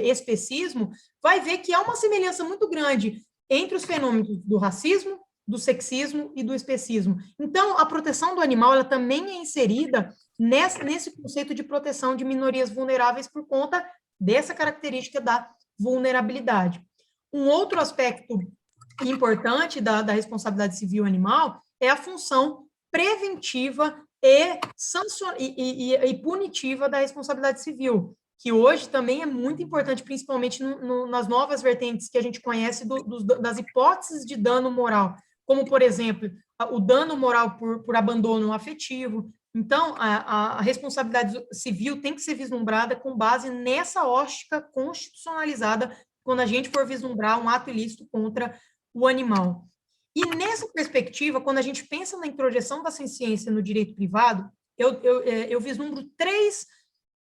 especismo, vai ver que há uma semelhança muito grande entre os fenômenos do racismo, do sexismo e do especismo. Então, a proteção do animal ela também é inserida nesse conceito de proteção de minorias vulneráveis por conta dessa característica da vulnerabilidade. Um outro aspecto importante da responsabilidade civil animal é a função preventiva e punitiva da responsabilidade civil, que hoje também é muito importante, principalmente nas novas vertentes que a gente conhece das hipóteses de dano moral, como, por exemplo, o dano moral por abandono afetivo. Então, a responsabilidade civil tem que ser vislumbrada com base nessa ótica constitucionalizada quando a gente for vislumbrar um ato ilícito contra o animal. E nessa perspectiva, quando a gente pensa na introjeção da ciência no direito privado, eu vislumbro 3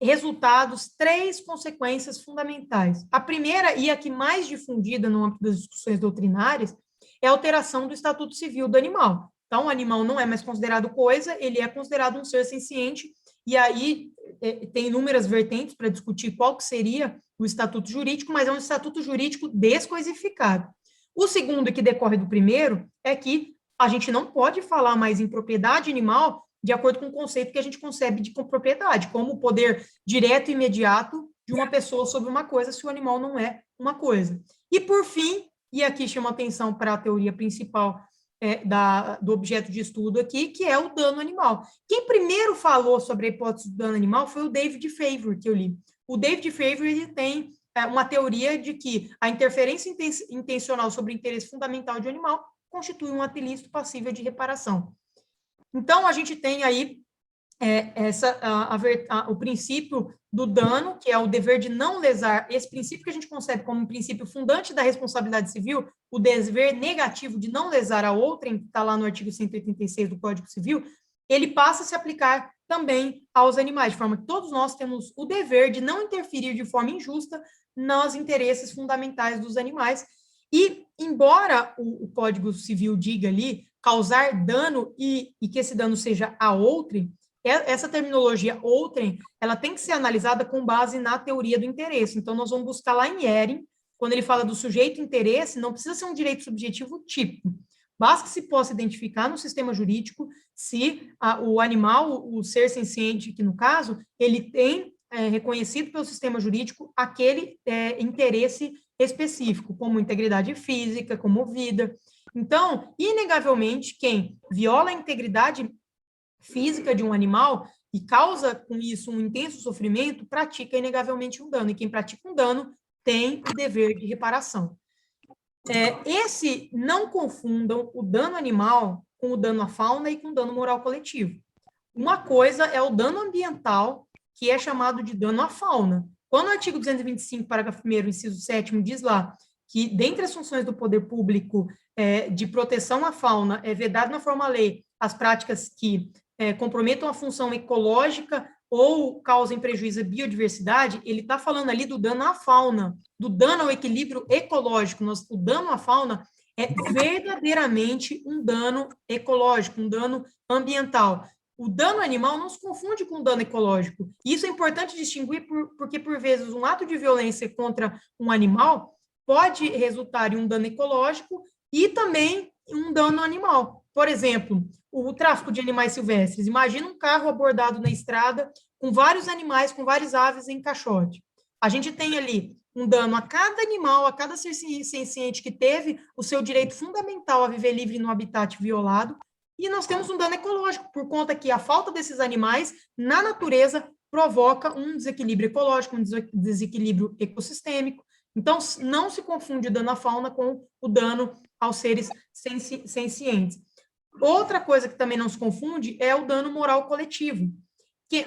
resultados, 3 consequências fundamentais. A primeira, e a que mais difundida no âmbito das discussões doutrinárias, é a alteração do Estatuto Civil do animal. Então, o animal não é mais considerado coisa, ele é considerado um ser senciente, e aí tem inúmeras vertentes para discutir qual que seria o estatuto jurídico, mas é um estatuto jurídico descoisificado. O segundo, que decorre do primeiro, é que a gente não pode falar mais em propriedade animal de acordo com o conceito que a gente concebe de propriedade, como o poder direto e imediato de uma pessoa sobre uma coisa, se o animal não é uma coisa. E, por fim, e aqui chama atenção para a teoria principal do objeto de estudo aqui, que é o dano animal. Quem primeiro falou sobre a hipótese do dano animal foi o David Favor, que eu li. O David Favor, ele tem uma teoria de que a interferência intencional sobre o interesse fundamental de um animal constitui um ato ilícito passível de reparação. Então, a gente tem aí o princípio do dano, que é o dever de não lesar, esse princípio que a gente concebe como um princípio fundante da responsabilidade civil, o dever negativo de não lesar a outrem, que está lá no artigo 186 do Código Civil, ele passa a se aplicar também aos animais, de forma que todos nós temos o dever de não interferir de forma injusta nos interesses fundamentais dos animais. E, embora o Código Civil diga ali causar dano e que esse dano seja a outrem, essa terminologia outrem, ela tem que ser analisada com base na teoria do interesse. Então, nós vamos buscar lá em Ehring, quando ele fala do sujeito interesse, não precisa ser um direito subjetivo típico. Basta que se possa identificar no sistema jurídico se o animal, o ser senciente, que no caso, ele tem reconhecido pelo sistema jurídico aquele interesse específico, como integridade física, como vida. Então, inegavelmente, quem viola a integridade física de um animal e causa com isso um intenso sofrimento, pratica inegavelmente um dano. E quem pratica um dano tem o dever de reparação. Não confundam o dano animal com o dano à fauna e com o dano moral coletivo. Uma coisa é o dano ambiental, que é chamado de dano à fauna. Quando o artigo 225, parágrafo 1º, inciso 7º, diz lá que, dentre as funções do poder público de proteção à fauna, é vedado na forma lei as práticas que comprometam a função ecológica ou causem prejuízo à biodiversidade, ele está falando ali do dano à fauna, do dano ao equilíbrio ecológico. O dano à fauna é verdadeiramente um dano ecológico, um dano ambiental. O dano animal não se confunde com o dano ecológico. Isso é importante distinguir porque, por vezes, um ato de violência contra um animal pode resultar em um dano ecológico e também um dano animal. Por exemplo, o tráfico de animais silvestres. Imagina um carro abordado na estrada com vários animais, com várias aves em caixote. A gente tem ali um dano a cada animal, a cada ser senciente que teve o seu direito fundamental a viver livre no habitat violado, e nós temos um dano ecológico, por conta que a falta desses animais na natureza provoca um desequilíbrio ecológico, um desequilíbrio ecossistêmico. Então, não se confunde o dano à fauna com o dano aos seres sencientes. Outra coisa que também não se confunde é o dano moral coletivo, que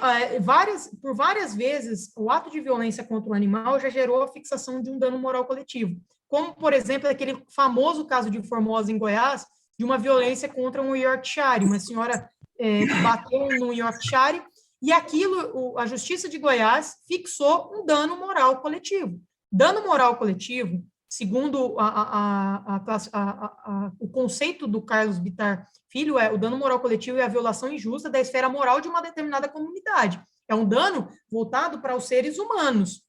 por várias vezes o ato de violência contra o animal já gerou a fixação de um dano moral coletivo, como, por exemplo, aquele famoso caso de Formosa, em Goiás, de uma violência contra um Yorkshire. Uma senhora bateu num Yorkshire e aquilo, a Justiça de Goiás fixou um dano moral coletivo. Dano moral coletivo, segundo o conceito do Carlos Bittar Filho, o dano moral coletivo é a violação injusta da esfera moral de uma determinada comunidade. É um dano voltado para os seres humanos.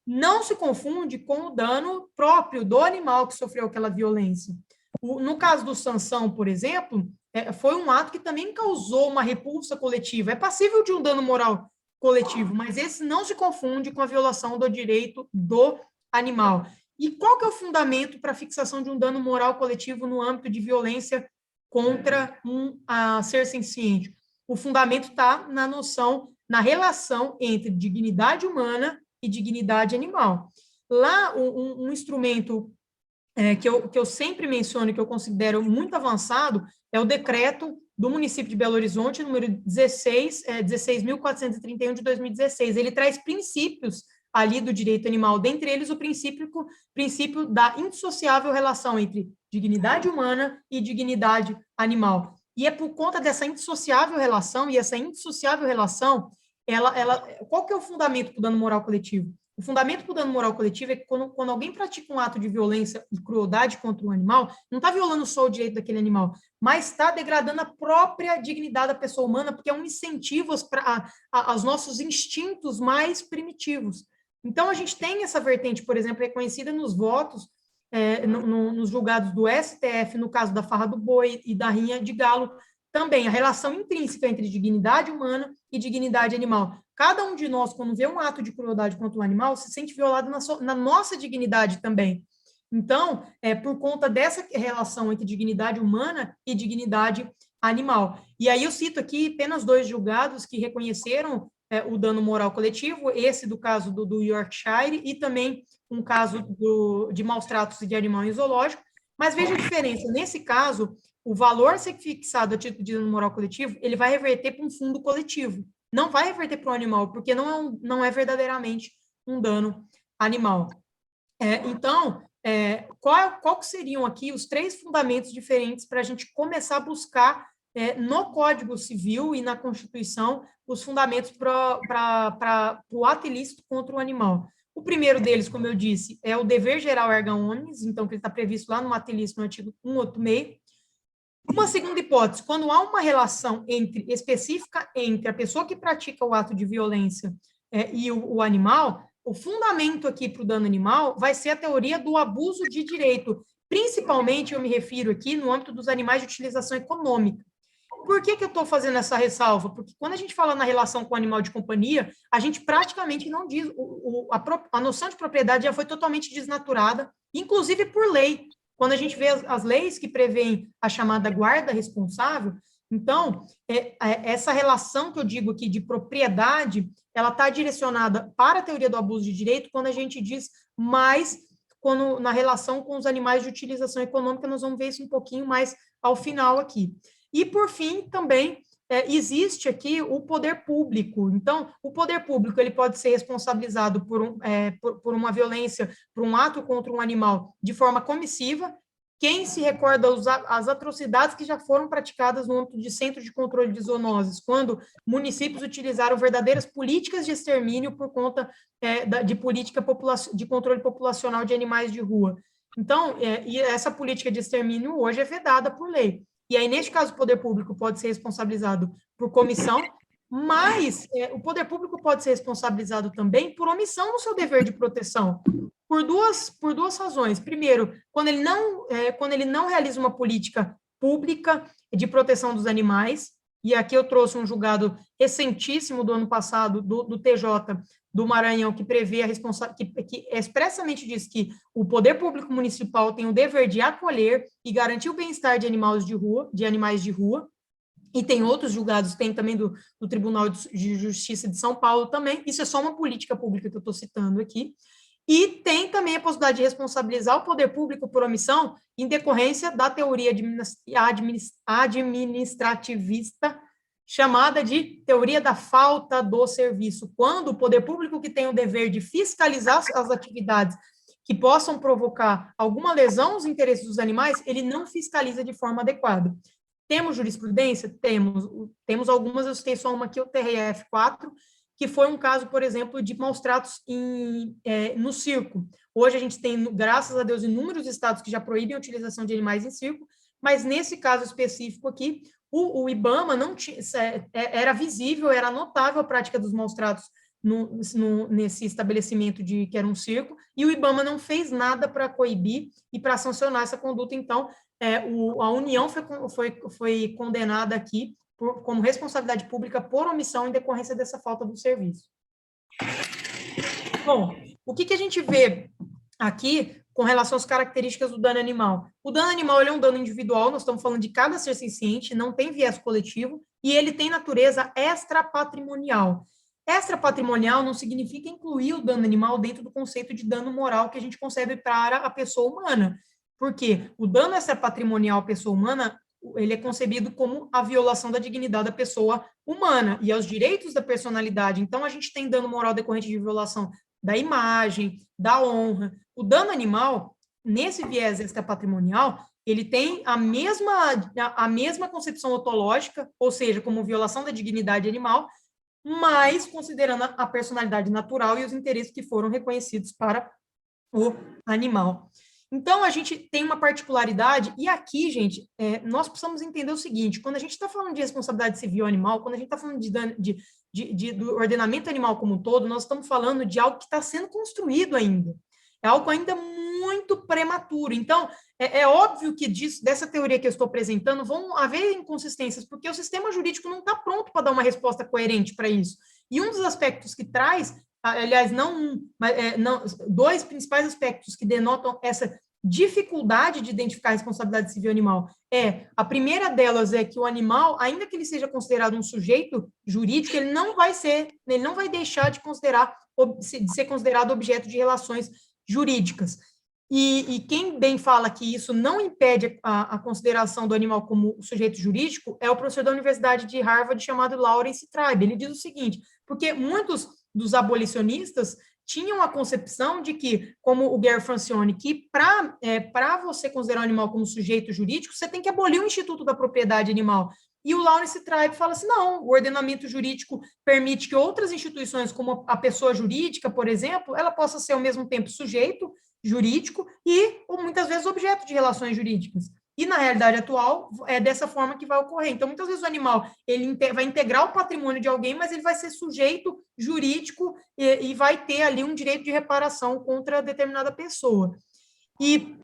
Não se confunde com o dano próprio do animal que sofreu aquela violência. No caso do Sansão, por exemplo, foi um ato que também causou uma repulsa coletiva. É passível de um dano moral coletivo, mas esse não se confunde com a violação do direito do animal. E qual que é o fundamento para a fixação de um dano moral coletivo no âmbito de violência contra um ser senciente? O fundamento está na noção, na relação entre dignidade humana e dignidade animal. Lá, um instrumento que eu sempre menciono, que eu considero muito avançado, é o decreto do município de Belo Horizonte, número 16.431 de 2016. Ele traz princípios ali do direito animal, dentre eles o princípio da indissociável relação entre dignidade humana e dignidade animal. E é por conta dessa indissociável relação, e essa indissociável relação, qual que é o fundamento para o dano moral coletivo? O fundamento para o dano moral coletivo é que quando alguém pratica um ato de violência e crueldade contra um animal, não está violando só o direito daquele animal, mas está degradando a própria dignidade da pessoa humana, porque é um incentivo aos nossos instintos mais primitivos. Então, a gente tem essa vertente, por exemplo, reconhecida nos votos, nos julgados do STF, no caso da farra do boi e da rinha de galo, também a relação intrínseca entre dignidade humana e dignidade animal. Cada um de nós, quando vê um ato de crueldade contra um animal, se sente violado na nossa dignidade também. Então, por conta dessa relação entre dignidade humana e dignidade animal. E aí eu cito aqui apenas 2 julgados que reconheceram o dano moral coletivo, esse do caso do Yorkshire e também um caso de maus tratos de animal em zoológico. Mas veja a diferença. Nesse caso, o valor a ser fixado a título de dano moral coletivo, ele vai reverter para um fundo coletivo. Não vai reverter para o animal, porque não é verdadeiramente um dano animal. Então, qual seriam aqui os 3 fundamentos diferentes para a gente começar a buscar no Código Civil e na Constituição os fundamentos para o ato ilícito contra o animal? O primeiro deles, como eu disse, é o dever geral erga omnes, então, que está previsto lá no ato ilícito, no artigo 186. Uma segunda hipótese, quando há uma relação específica entre a pessoa que pratica o ato de violência e o animal, o fundamento aqui para o dano animal vai ser a teoria do abuso de direito. Principalmente, eu me refiro aqui no âmbito dos animais de utilização econômica. Por que eu estou fazendo essa ressalva? Porque quando a gente fala na relação com o animal de companhia, a gente praticamente não diz, a noção de propriedade já foi totalmente desnaturada, inclusive por lei. Quando a gente vê as leis que prevêem a chamada guarda responsável, então, essa relação que eu digo aqui de propriedade, ela está direcionada para a teoria do abuso de direito quando a gente diz mais na relação com os animais de utilização econômica, nós vamos ver isso um pouquinho mais ao final aqui. E, por fim, também existe aqui o poder público. Então, o poder público ele pode ser responsabilizado por uma violência, por um ato contra um animal de forma comissiva. Quem se recorda as atrocidades que já foram praticadas no âmbito de centro de controle de zoonoses, quando municípios utilizaram verdadeiras políticas de extermínio por conta de política de controle populacional de animais de rua. Então, e essa política de extermínio hoje é vedada por lei. E aí, neste caso, o poder público pode ser responsabilizado por comissão, mas o poder público pode ser responsabilizado também por omissão no seu dever de proteção, por duas razões. Primeiro, quando ele não realiza uma política pública de proteção dos animais, e aqui eu trouxe um julgado recentíssimo do ano passado, do TJ do Maranhão, que prevê que expressamente diz que o poder público municipal tem o dever de acolher e garantir o bem-estar de animais de rua, e tem outros julgados, tem também do Tribunal de Justiça de São Paulo também, isso é só uma política pública que eu estou citando aqui, e tem também a possibilidade de responsabilizar o poder público por omissão em decorrência da teoria administrativista chamada de teoria da falta do serviço, quando o poder público que tem o dever de fiscalizar as atividades que possam provocar alguma lesão aos interesses dos animais, ele não fiscaliza de forma adequada. Temos jurisprudência? Temos algumas, eu citei só uma aqui, o TRF4, que foi um caso, por exemplo, de maus tratos no circo. Hoje a gente tem, graças a Deus, inúmeros estados que já proíbem a utilização de animais em circo, mas nesse caso específico aqui, o IBAMA não tinha, era visível, era notável a prática dos maus tratos nesse estabelecimento que era um circo, e o IBAMA não fez nada para coibir e para sancionar essa conduta. Então, a União foi condenada aqui como responsabilidade pública por omissão em decorrência dessa falta do serviço. Bom, o que a gente vê aqui com relação às características do dano animal? O dano animal ele é um dano individual, nós estamos falando de cada ser senciente, não tem viés coletivo, e ele tem natureza extrapatrimonial. Extrapatrimonial não significa incluir o dano animal dentro do conceito de dano moral que a gente concebe para a pessoa humana, porque o dano extrapatrimonial à pessoa humana, ele é concebido como a violação da dignidade da pessoa humana e aos direitos da personalidade. Então, a gente tem dano moral decorrente de violação da imagem, da honra. O dano animal, nesse viés extrapatrimonial, ele tem a mesma concepção ontológica, ou seja, como violação da dignidade animal, mas considerando a personalidade natural e os interesses que foram reconhecidos para o animal. Então, a gente tem uma particularidade, e aqui, gente, nós precisamos entender o seguinte, quando a gente está falando de responsabilidade civil animal, quando a gente está falando do ordenamento animal como um todo, nós estamos falando de algo que está sendo construído ainda. É algo ainda muito prematuro. Então, é óbvio que dessa teoria que eu estou apresentando vão haver inconsistências, porque o sistema jurídico não está pronto para dar uma resposta coerente para isso. E um dos aspectos que traz, aliás, dois principais aspectos que denotam essa dificuldade de identificar a responsabilidade civil animal a primeira delas é que o animal, ainda que ele seja considerado um sujeito jurídico, ele não vai deixar de ser considerado objeto de relações jurídicas. E quem bem fala que isso não impede a consideração do animal como sujeito jurídico é o professor da Universidade de Harvard chamado Lawrence Tribe. Ele diz o seguinte, porque muitos dos abolicionistas tinham a concepção de que, como o Gary Francione, que para você considerar um animal como sujeito jurídico, você tem que abolir o Instituto da Propriedade Animal. E o Lawrence Tribe fala assim, não, o ordenamento jurídico permite que outras instituições, como a pessoa jurídica, por exemplo, ela possa ser ao mesmo tempo sujeito jurídico e, ou muitas vezes, objeto de relações jurídicas. E, na realidade atual, é dessa forma que vai ocorrer. Então, muitas vezes o animal ele vai integrar o patrimônio de alguém, mas ele vai ser sujeito jurídico e vai ter ali um direito de reparação contra determinada pessoa. E,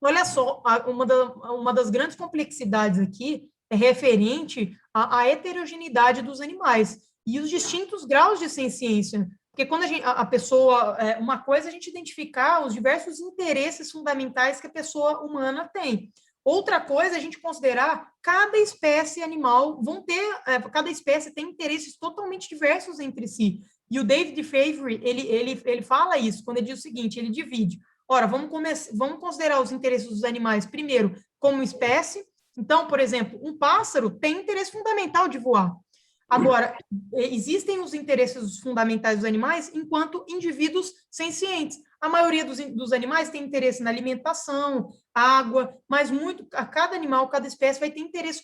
olha só, uma das grandes complexidades aqui é referente à heterogeneidade dos animais e os distintos graus de senciência. Porque quando a pessoa... uma coisa é a gente identificar os diversos interesses fundamentais que a pessoa humana tem. Outra coisa é a gente considerar cada espécie animal cada espécie tem interesses totalmente diversos entre si. E o David Fravor, ele fala isso, quando ele diz o seguinte, ele divide. Ora, vamos considerar os interesses dos animais, primeiro, como espécie. Então, por exemplo, um pássaro tem interesse fundamental de voar. Agora, existem os interesses fundamentais dos animais enquanto indivíduos sencientes. A maioria dos animais tem interesse na alimentação, água, mas cada animal, cada espécie vai ter interesses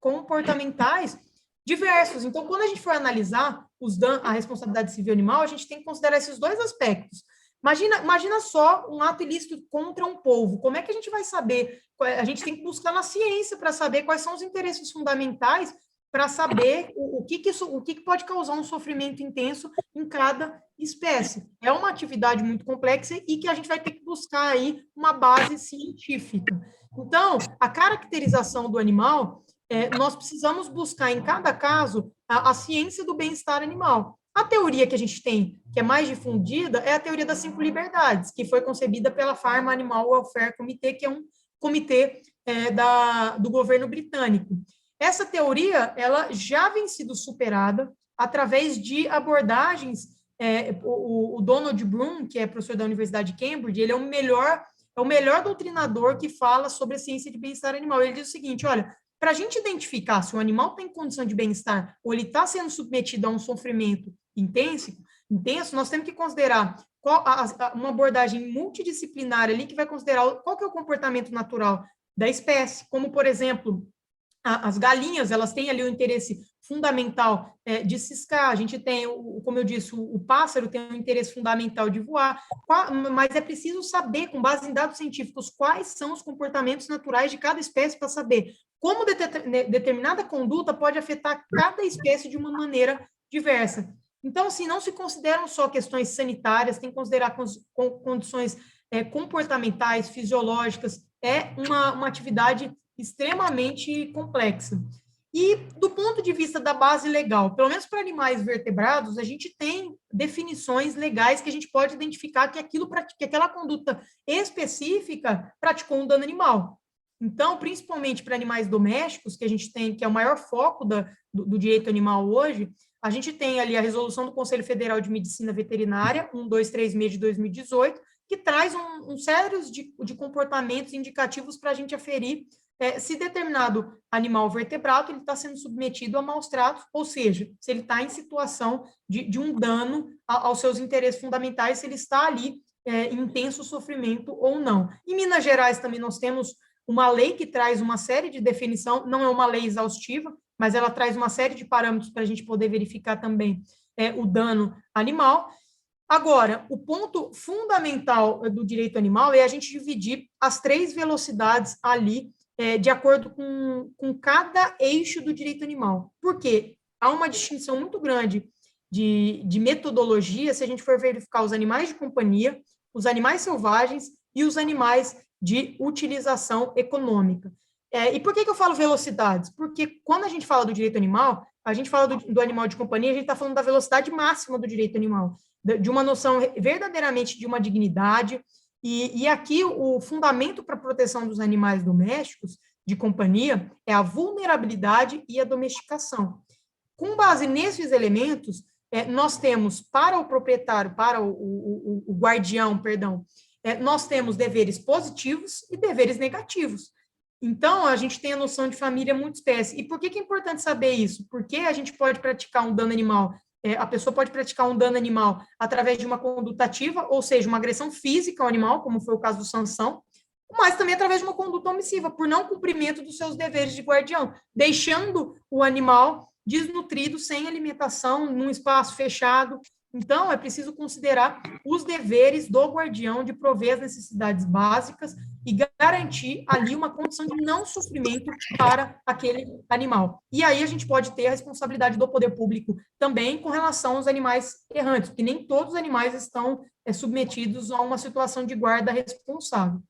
comportamentais diversos. Então, quando a gente for analisar a responsabilidade civil animal, a gente tem que considerar esses dois aspectos. Imagina só um ato ilícito contra um povo. Como é que a gente vai saber? A gente tem que buscar na ciência para saber quais são os interesses fundamentais para saber o que pode causar um sofrimento intenso em cada espécie. É uma atividade muito complexa e que a gente vai ter que buscar aí uma base científica. Então, a caracterização do animal, nós precisamos buscar em cada caso a ciência do bem-estar animal. A teoria que a gente tem, que é mais difundida, é a teoria das 5 liberdades, que foi concebida pela Farm Animal Welfare Committee, que é um comitê do governo britânico. Essa teoria, ela já vem sido superada através de abordagens. O Donald Bloom, que é professor da Universidade de Cambridge, ele é o melhor doutrinador que fala sobre a ciência de bem-estar animal. Ele diz o seguinte, olha, para a gente identificar se o animal tem condição de bem-estar ou ele está sendo submetido a um sofrimento intenso, nós temos que considerar uma abordagem multidisciplinar ali que vai considerar qual que é o comportamento natural da espécie, como, por exemplo, as galinhas, elas têm ali o interesse fundamental de ciscar, a gente tem, como eu disse, o pássaro tem um interesse fundamental de voar, mas é preciso saber, com base em dados científicos, quais são os comportamentos naturais de cada espécie para saber como determinada conduta pode afetar cada espécie de uma maneira diversa. Então, assim, não se consideram só questões sanitárias, tem que considerar condições comportamentais, fisiológicas, uma atividade extremamente complexa. E, do ponto de vista da base legal, pelo menos para animais vertebrados, a gente tem definições legais que a gente pode identificar que aquela conduta específica praticou um dano animal. Então, principalmente para animais domésticos, que a gente tem, que é o maior foco do direito animal hoje, a gente tem ali a resolução do Conselho Federal de Medicina Veterinária, 1236 de 2018, que traz um série de comportamentos indicativos para a gente aferir se determinado animal vertebrado ele está sendo submetido a maus tratos, ou seja, se ele está em situação de um dano aos seus interesses fundamentais, se ele está ali em intenso sofrimento ou não. Em Minas Gerais também nós temos uma lei que traz uma série de definição, não é uma lei exaustiva, mas ela traz uma série de parâmetros para a gente poder verificar também o dano animal. Agora, o ponto fundamental do direito animal é a gente dividir as 3 velocidades ali de acordo com cada eixo do direito animal. Por quê? Há uma distinção muito grande de metodologia se a gente for verificar os animais de companhia, os animais selvagens e os animais de utilização econômica. E por que eu falo velocidades? Porque quando a gente fala do direito animal, a gente fala do animal de companhia, a gente está falando da velocidade máxima do direito animal, de uma noção verdadeiramente de uma dignidade, e aqui o fundamento para a proteção dos animais domésticos de companhia é a vulnerabilidade e a domesticação. Com base nesses elementos, nós temos para o proprietário, para o guardião, perdão, nós temos deveres positivos e deveres negativos. Então, a gente tem a noção de família multiespécie. E por que é importante saber isso? Porque a gente pode praticar um dano animal, a pessoa pode praticar um dano animal através de uma conduta ativa, ou seja, uma agressão física ao animal, como foi o caso do Sansão, mas também através de uma conduta omissiva, por não cumprimento dos seus deveres de guardião, deixando o animal desnutrido, sem alimentação, num espaço fechado. Então, é preciso considerar os deveres do guardião de prover as necessidades básicas e garantir ali uma condição de não sofrimento para aquele animal. E aí a gente pode ter a responsabilidade do poder público também com relação aos animais errantes, porque nem todos os animais estão submetidos a uma situação de guarda responsável.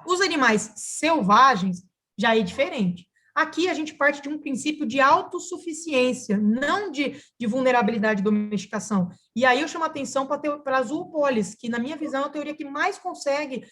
Os animais selvagens já é diferente. Aqui a gente parte de um princípio de autossuficiência, não de vulnerabilidade e domesticação. E aí eu chamo a atenção para a zoopolis, que na minha visão é a teoria que mais consegue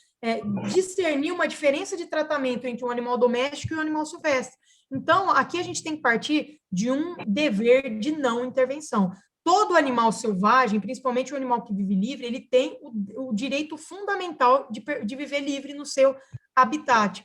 discernir uma diferença de tratamento entre um animal doméstico e um animal silvestre. Então, aqui a gente tem que partir de um dever de não intervenção. Todo animal selvagem, principalmente o animal que vive livre, ele tem o direito fundamental de viver livre no seu habitat.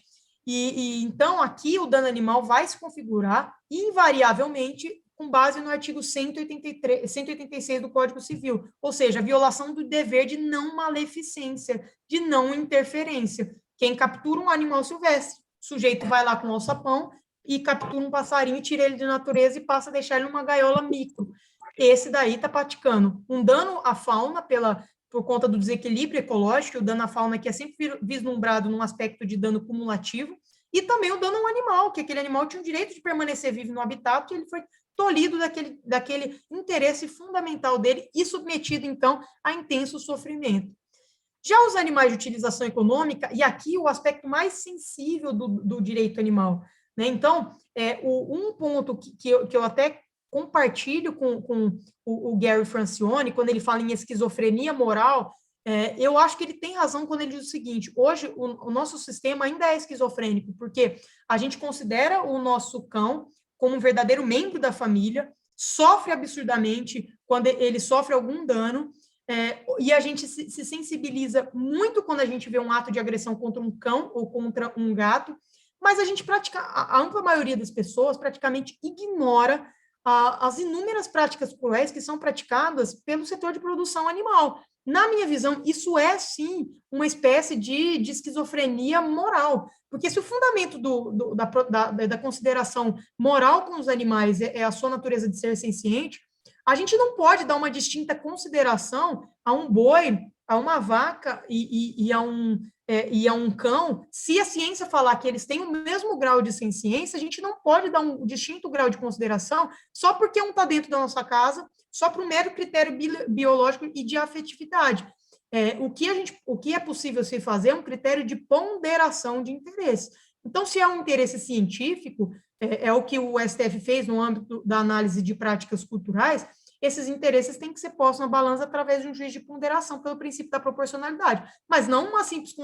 Então, aqui o dano animal vai se configurar invariavelmente com base no artigo 186 do Código Civil, ou seja, a violação do dever de não maleficência, de não interferência. Quem captura um animal silvestre, o sujeito vai lá com o alçapão e captura um passarinho e tira ele de natureza e passa a deixar ele numa gaiola micro. Esse daí está praticando um dano à fauna por conta do desequilíbrio ecológico, o dano à fauna que é sempre vislumbrado num aspecto de dano cumulativo, e também o dano ao animal, que aquele animal tinha o direito de permanecer vivo no habitat, que ele foi tolhido daquele interesse fundamental dele e submetido, então, a intenso sofrimento. Já os animais de utilização econômica, e aqui o aspecto mais sensível do direito animal, né? Então, um ponto que eu até compartilho com o Gary Francione, quando ele fala em esquizofrenia moral, eu acho que ele tem razão quando ele diz o seguinte: hoje o nosso sistema ainda é esquizofrênico, porque a gente considera o nosso cão como um verdadeiro membro da família, sofre absurdamente quando ele sofre algum dano, e a gente se sensibiliza muito quando a gente vê um ato de agressão contra um cão ou contra um gato, mas a gente a ampla maioria das pessoas praticamente ignora as inúmeras práticas cruéis que são praticadas pelo setor de produção animal. Na minha visão, isso é, sim, uma espécie de esquizofrenia moral, porque se o fundamento da consideração moral com os animais é a sua natureza de ser senciente, a gente não pode dar uma distinta consideração a um boi, a uma vaca e a um cão. Se a ciência falar que eles têm o mesmo grau de senciência, a gente não pode dar um distinto grau de consideração só porque um está dentro da nossa casa, só para um mero critério biológico e de afetividade. O que é possível se fazer é um critério de ponderação de interesse. Então, se é um interesse científico, é o que o STF fez no âmbito da análise de práticas culturais, esses interesses têm que ser postos na balança através de um juízo de ponderação, pelo princípio da proporcionalidade, mas não uma simples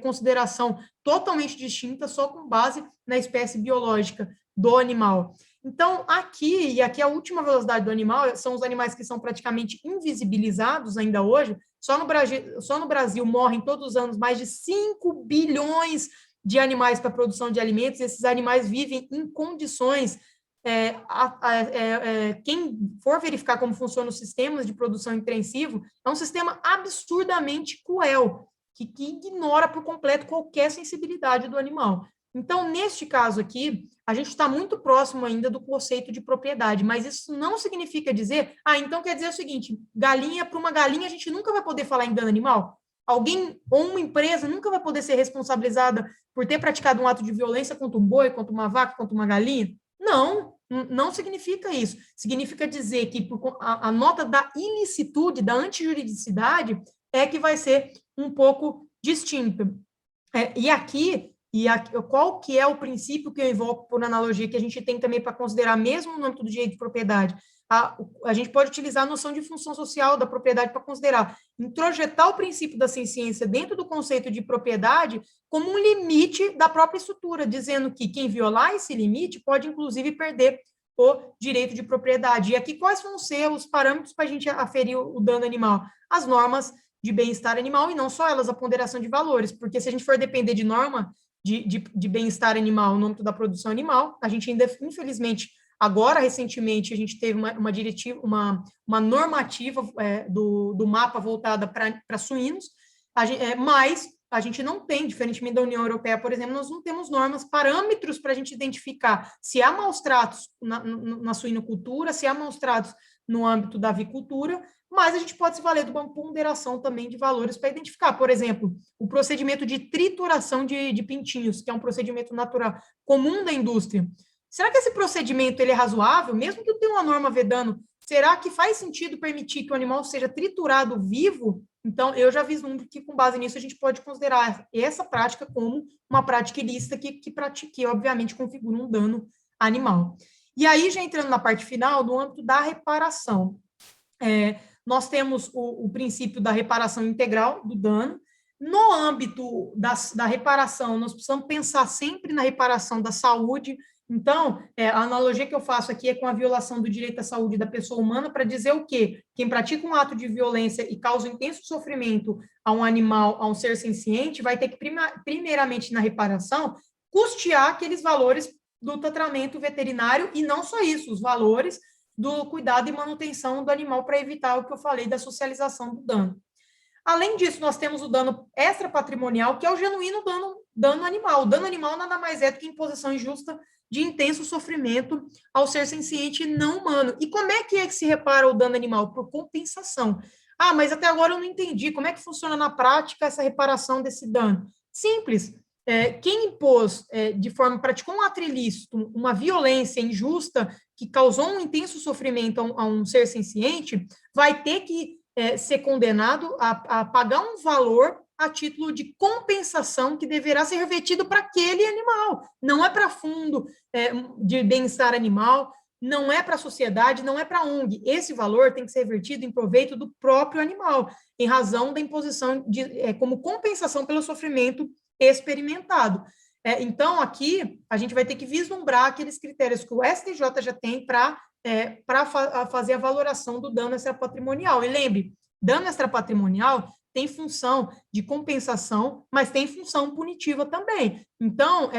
consideração totalmente distinta, só com base na espécie biológica do animal. Então, aqui a última velocidade do animal são os animais que são praticamente invisibilizados ainda hoje. Só no Brasil morrem todos os anos mais de 5 bilhões de animais para a produção de alimentos, esses animais vivem em condições... quem for verificar como funcionam os sistemas de produção intensivo, é um sistema absurdamente cruel, que ignora por completo qualquer sensibilidade do animal. Então, neste caso aqui, a gente está muito próximo ainda do conceito de propriedade, mas isso não significa dizer, então quer dizer o seguinte, galinha para uma galinha a gente nunca vai poder falar em dano animal? Alguém ou uma empresa nunca vai poder ser responsabilizada por ter praticado um ato de violência contra um boi, contra uma vaca, contra uma galinha? Não, não significa isso. Significa dizer que a nota da ilicitude, da antijuridicidade, é que vai ser um pouco distinta. E aqui, qual que é o princípio que eu invoco por analogia, que a gente tem também para considerar, mesmo no âmbito do direito de propriedade? A gente pode utilizar a noção de função social da propriedade para considerar, introjetar o princípio da ciência dentro do conceito de propriedade como um limite da própria estrutura, dizendo que quem violar esse limite pode, inclusive, perder o direito de propriedade. E aqui, quais vão ser os parâmetros para a gente aferir o dano animal? As normas de bem-estar animal, e não só elas, a ponderação de valores, porque se a gente for depender de norma de bem-estar animal no âmbito da produção animal, a gente ainda, infelizmente, agora, recentemente, a gente teve uma diretiva, uma normativa do mapa voltada para suínos, mas a gente não tem, diferentemente da União Europeia, por exemplo, nós não temos normas, parâmetros para a gente identificar se há maus tratos na suinocultura, se há maus tratos no âmbito da avicultura, mas a gente pode se valer de uma ponderação também de valores para identificar, por exemplo, o procedimento de trituração de pintinhos, que é um procedimento natural comum da indústria. Será que esse procedimento ele é razoável, mesmo que eu tenha uma norma vedando? Será que faz sentido permitir que o animal seja triturado vivo? Então, eu já vislumbro que, com base nisso, a gente pode considerar essa prática como uma prática ilícita que obviamente, configura um dano animal. E aí, já entrando na parte final, no âmbito da reparação. Nós temos o princípio da reparação integral do dano. No âmbito da reparação, nós precisamos pensar sempre na reparação da saúde. Então, a analogia que eu faço aqui é com a violação do direito à saúde da pessoa humana para dizer o quê? Quem pratica um ato de violência e causa intenso sofrimento a um animal, a um ser senciente, vai ter que, primeiramente, na reparação, custear aqueles valores do tratamento veterinário e não só isso, os valores do cuidado e manutenção do animal para evitar o que eu falei da socialização do dano. Além disso, nós temos o dano extrapatrimonial, que é o genuíno dano animal. O dano animal nada mais é do que imposição injusta de intenso sofrimento ao ser senciente não humano. E como é que se repara o dano animal? Por compensação. Mas até agora eu não entendi. Como é que funciona na prática essa reparação desse dano? Simples. Quem impôs, praticou um ato ilícito, uma violência injusta que causou um intenso sofrimento a um ser senciente, vai ter que ser condenado a pagar um valor a título de compensação que deverá ser revertido para aquele animal. Não é para fundo de bem-estar animal, não é para a sociedade, não é para a ONG. Esse valor tem que ser revertido em proveito do próprio animal, em razão da imposição como compensação pelo sofrimento experimentado. Então, aqui, a gente vai ter que vislumbrar aqueles critérios que o STJ já tem para fazer a valoração do dano extrapatrimonial. E lembre, dano extrapatrimonial tem função de compensação, mas tem função punitiva também. Então,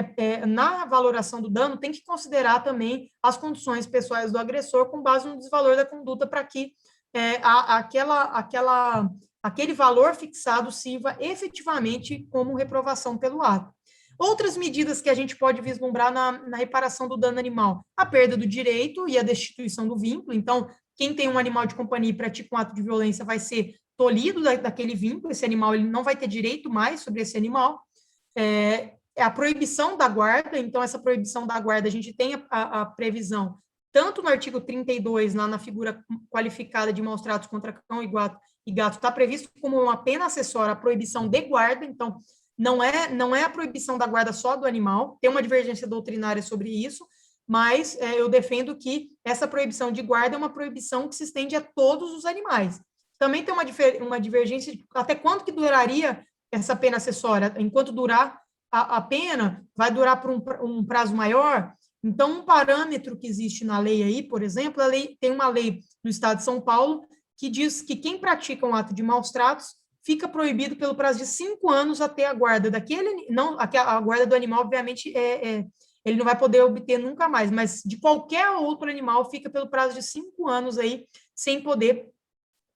na valoração do dano, tem que considerar também as condições pessoais do agressor com base no desvalor da conduta para que aquele valor fixado sirva efetivamente como reprovação pelo ato. Outras medidas que a gente pode vislumbrar na reparação do dano animal: a perda do direito e a destituição do vínculo. Então, quem tem um animal de companhia e pratica um ato de violência vai ser tolhido daquele vínculo, esse animal ele não vai ter direito mais sobre esse animal. A proibição da guarda, então essa proibição da guarda, a gente tem a previsão, tanto no artigo 32, lá na figura qualificada de maus tratos contra cão e gato, está previsto como uma pena acessória a proibição de guarda, então não é a proibição da guarda só do animal, tem uma divergência doutrinária sobre isso, mas eu defendo que essa proibição de guarda é uma proibição que se estende a todos os animais. Também tem uma divergência de até quanto que duraria essa pena acessória. Enquanto durar a pena, vai durar por um prazo maior. Então, um parâmetro que existe na lei aí, por exemplo, tem uma lei do Estado de São Paulo que diz que quem pratica um ato de maus tratos fica proibido pelo prazo de 5 anos até a guarda daquele, não, a guarda do animal, obviamente, ele não vai poder obter nunca mais, mas de qualquer outro animal fica pelo prazo de 5 anos aí, sem poder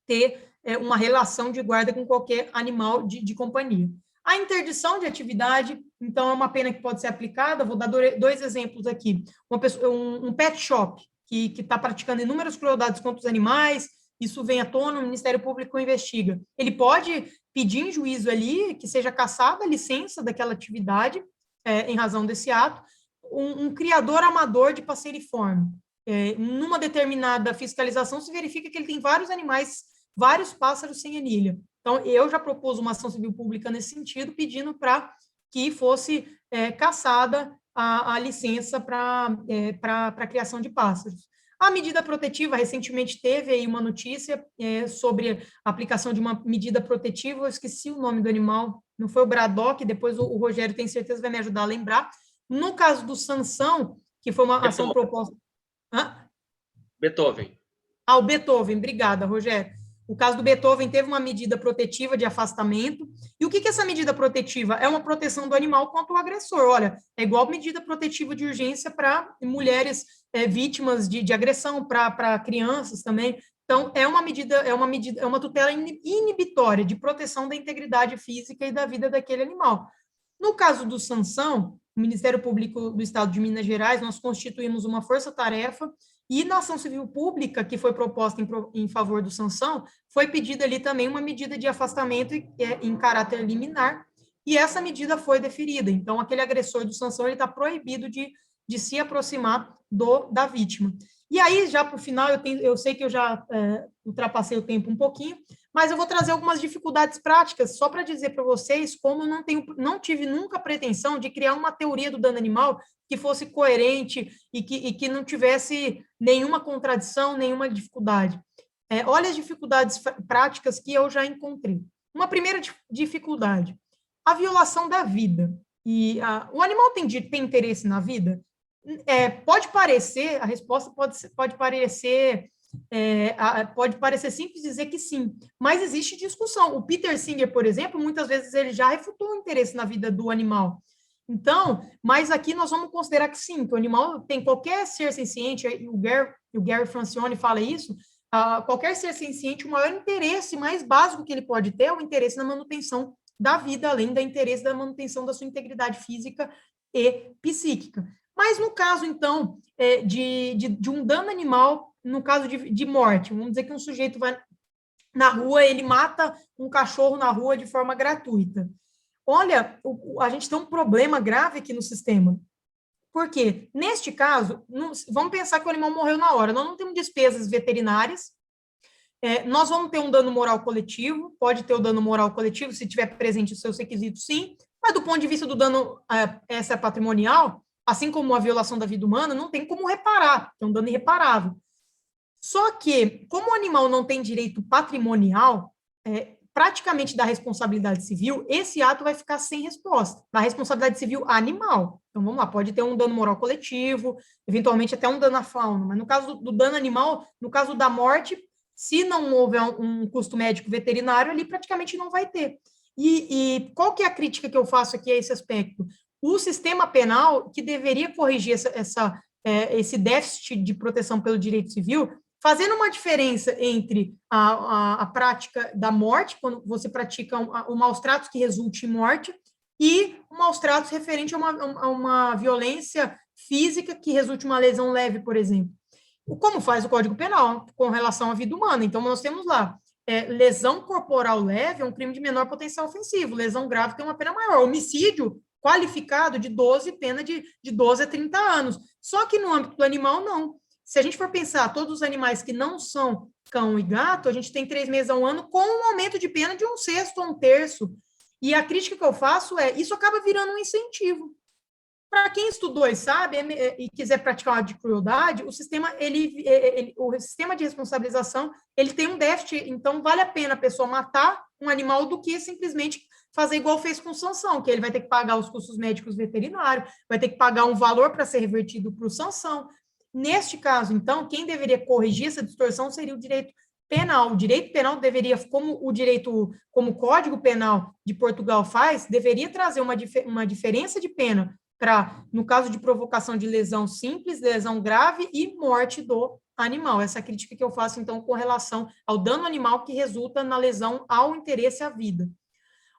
ter uma relação de guarda com qualquer animal de companhia. A interdição de atividade, então, é uma pena que pode ser aplicada, vou dar 2 exemplos aqui. Um pet shop que está praticando inúmeras crueldades contra os animais, isso vem à tona, o Ministério Público investiga. Ele pode pedir em juízo ali que seja cassada a licença daquela atividade, em razão desse ato. Um criador amador de passeriforme, numa determinada fiscalização, se verifica que ele tem vários animais, vários pássaros sem anilha. Então, eu já propus uma ação civil pública nesse sentido, pedindo para que fosse cassada a licença para a criação de pássaros. A medida protetiva, recentemente teve aí uma notícia sobre a aplicação de uma medida protetiva, eu esqueci o nome do animal, não foi o Braddock, depois o Rogério tem certeza vai me ajudar a lembrar. No caso do Sansão, que foi uma ação proposta... Beethoven. O Beethoven, obrigada, Rogério. O caso do Beethoven teve uma medida protetiva de afastamento. E o que é essa medida protetiva? É uma proteção do animal contra o agressor. Olha, é igual medida protetiva de urgência para mulheres vítimas de agressão, para crianças também. Então, é uma tutela inibitória de proteção da integridade física e da vida daquele animal. No caso do Sansão, o Ministério Público do Estado de Minas Gerais, nós constituímos uma força-tarefa e na ação civil pública que foi proposta em favor do Sansão, foi pedida ali também uma medida de afastamento em caráter liminar, e essa medida foi deferida. Então, aquele agressor do Sansão está proibido de se aproximar da vítima. E aí, já para o final, eu sei que eu já ultrapassei o tempo um pouquinho, mas eu vou trazer algumas dificuldades práticas, só para dizer para vocês como eu não tive nunca a pretensão de criar uma teoria do dano animal que fosse coerente e que não tivesse nenhuma contradição, nenhuma dificuldade. Olha as dificuldades práticas que eu já encontrei. Uma primeira dificuldade, a violação da vida. O animal tem interesse na vida? Pode parecer, a resposta pode parecer simples dizer que sim, mas existe discussão. O Peter Singer, por exemplo, muitas vezes ele já refutou o interesse na vida do animal. Então, mas aqui nós vamos considerar que sim, que o animal tem qualquer ser senciente, o Gary Francione fala isso, qualquer ser senciente, o maior interesse mais básico que ele pode ter é o interesse na manutenção da vida, além do interesse da manutenção da sua integridade física e psíquica. Mas no caso, então, de um dano animal, no caso de morte, vamos dizer que um sujeito vai na rua, ele mata um cachorro na rua de forma gratuita. Olha, a gente tem um problema grave aqui no sistema. Por quê? Neste caso, vamos pensar que o animal morreu na hora. Nós não temos despesas veterinárias, nós vamos ter um dano moral coletivo, pode ter o dano moral coletivo, se tiver presente os seus requisitos, sim, mas do ponto de vista do dano patrimonial, assim como a violação da vida humana, não tem como reparar, é um dano irreparável. Só que, como o animal não tem direito patrimonial, praticamente da responsabilidade civil, esse ato vai ficar sem resposta, da responsabilidade civil animal. Então, vamos lá, pode ter um dano moral coletivo, eventualmente até um dano à fauna, mas no caso do dano animal, no caso da morte, se não houver um custo médico veterinário, ali praticamente não vai ter. E qual que é a crítica que eu faço aqui a esse aspecto? O sistema penal, que deveria corrigir esse déficit de proteção pelo direito civil, fazendo uma diferença entre a prática da morte, quando você pratica um maus tratos que resulte em morte, e um maus tratos referente a uma violência física que resulte em uma lesão leve, por exemplo. Como faz o Código Penal com relação à vida humana. Então, nós temos lá, lesão corporal leve é um crime de menor potencial ofensivo, lesão grave tem uma pena maior, homicídio qualificado de 12, pena de 12 a 30 anos. Só que no âmbito do animal, não. Se a gente for pensar, todos os animais que não são cão e gato, a gente tem 3 meses a 1 ano com um aumento de pena de 1/6 a 1/3. E a crítica que eu faço isso acaba virando um incentivo. Para quem estudou e sabe, e quiser praticar uma de crueldade, o sistema, o sistema de responsabilização, ele tem um déficit, então vale a pena a pessoa matar um animal do que simplesmente fazer igual fez com Sansão, que ele vai ter que pagar os custos médicos veterinários, vai ter que pagar um valor para ser revertido para o Sansão. Neste caso, então, quem deveria corrigir essa distorção seria o direito penal. O direito penal deveria, como o Código Penal de Portugal faz, deveria trazer uma diferença de pena para, no caso de provocação de lesão simples, lesão grave e morte do animal. Essa é a crítica que eu faço, então, com relação ao dano animal que resulta na lesão ao interesse à vida.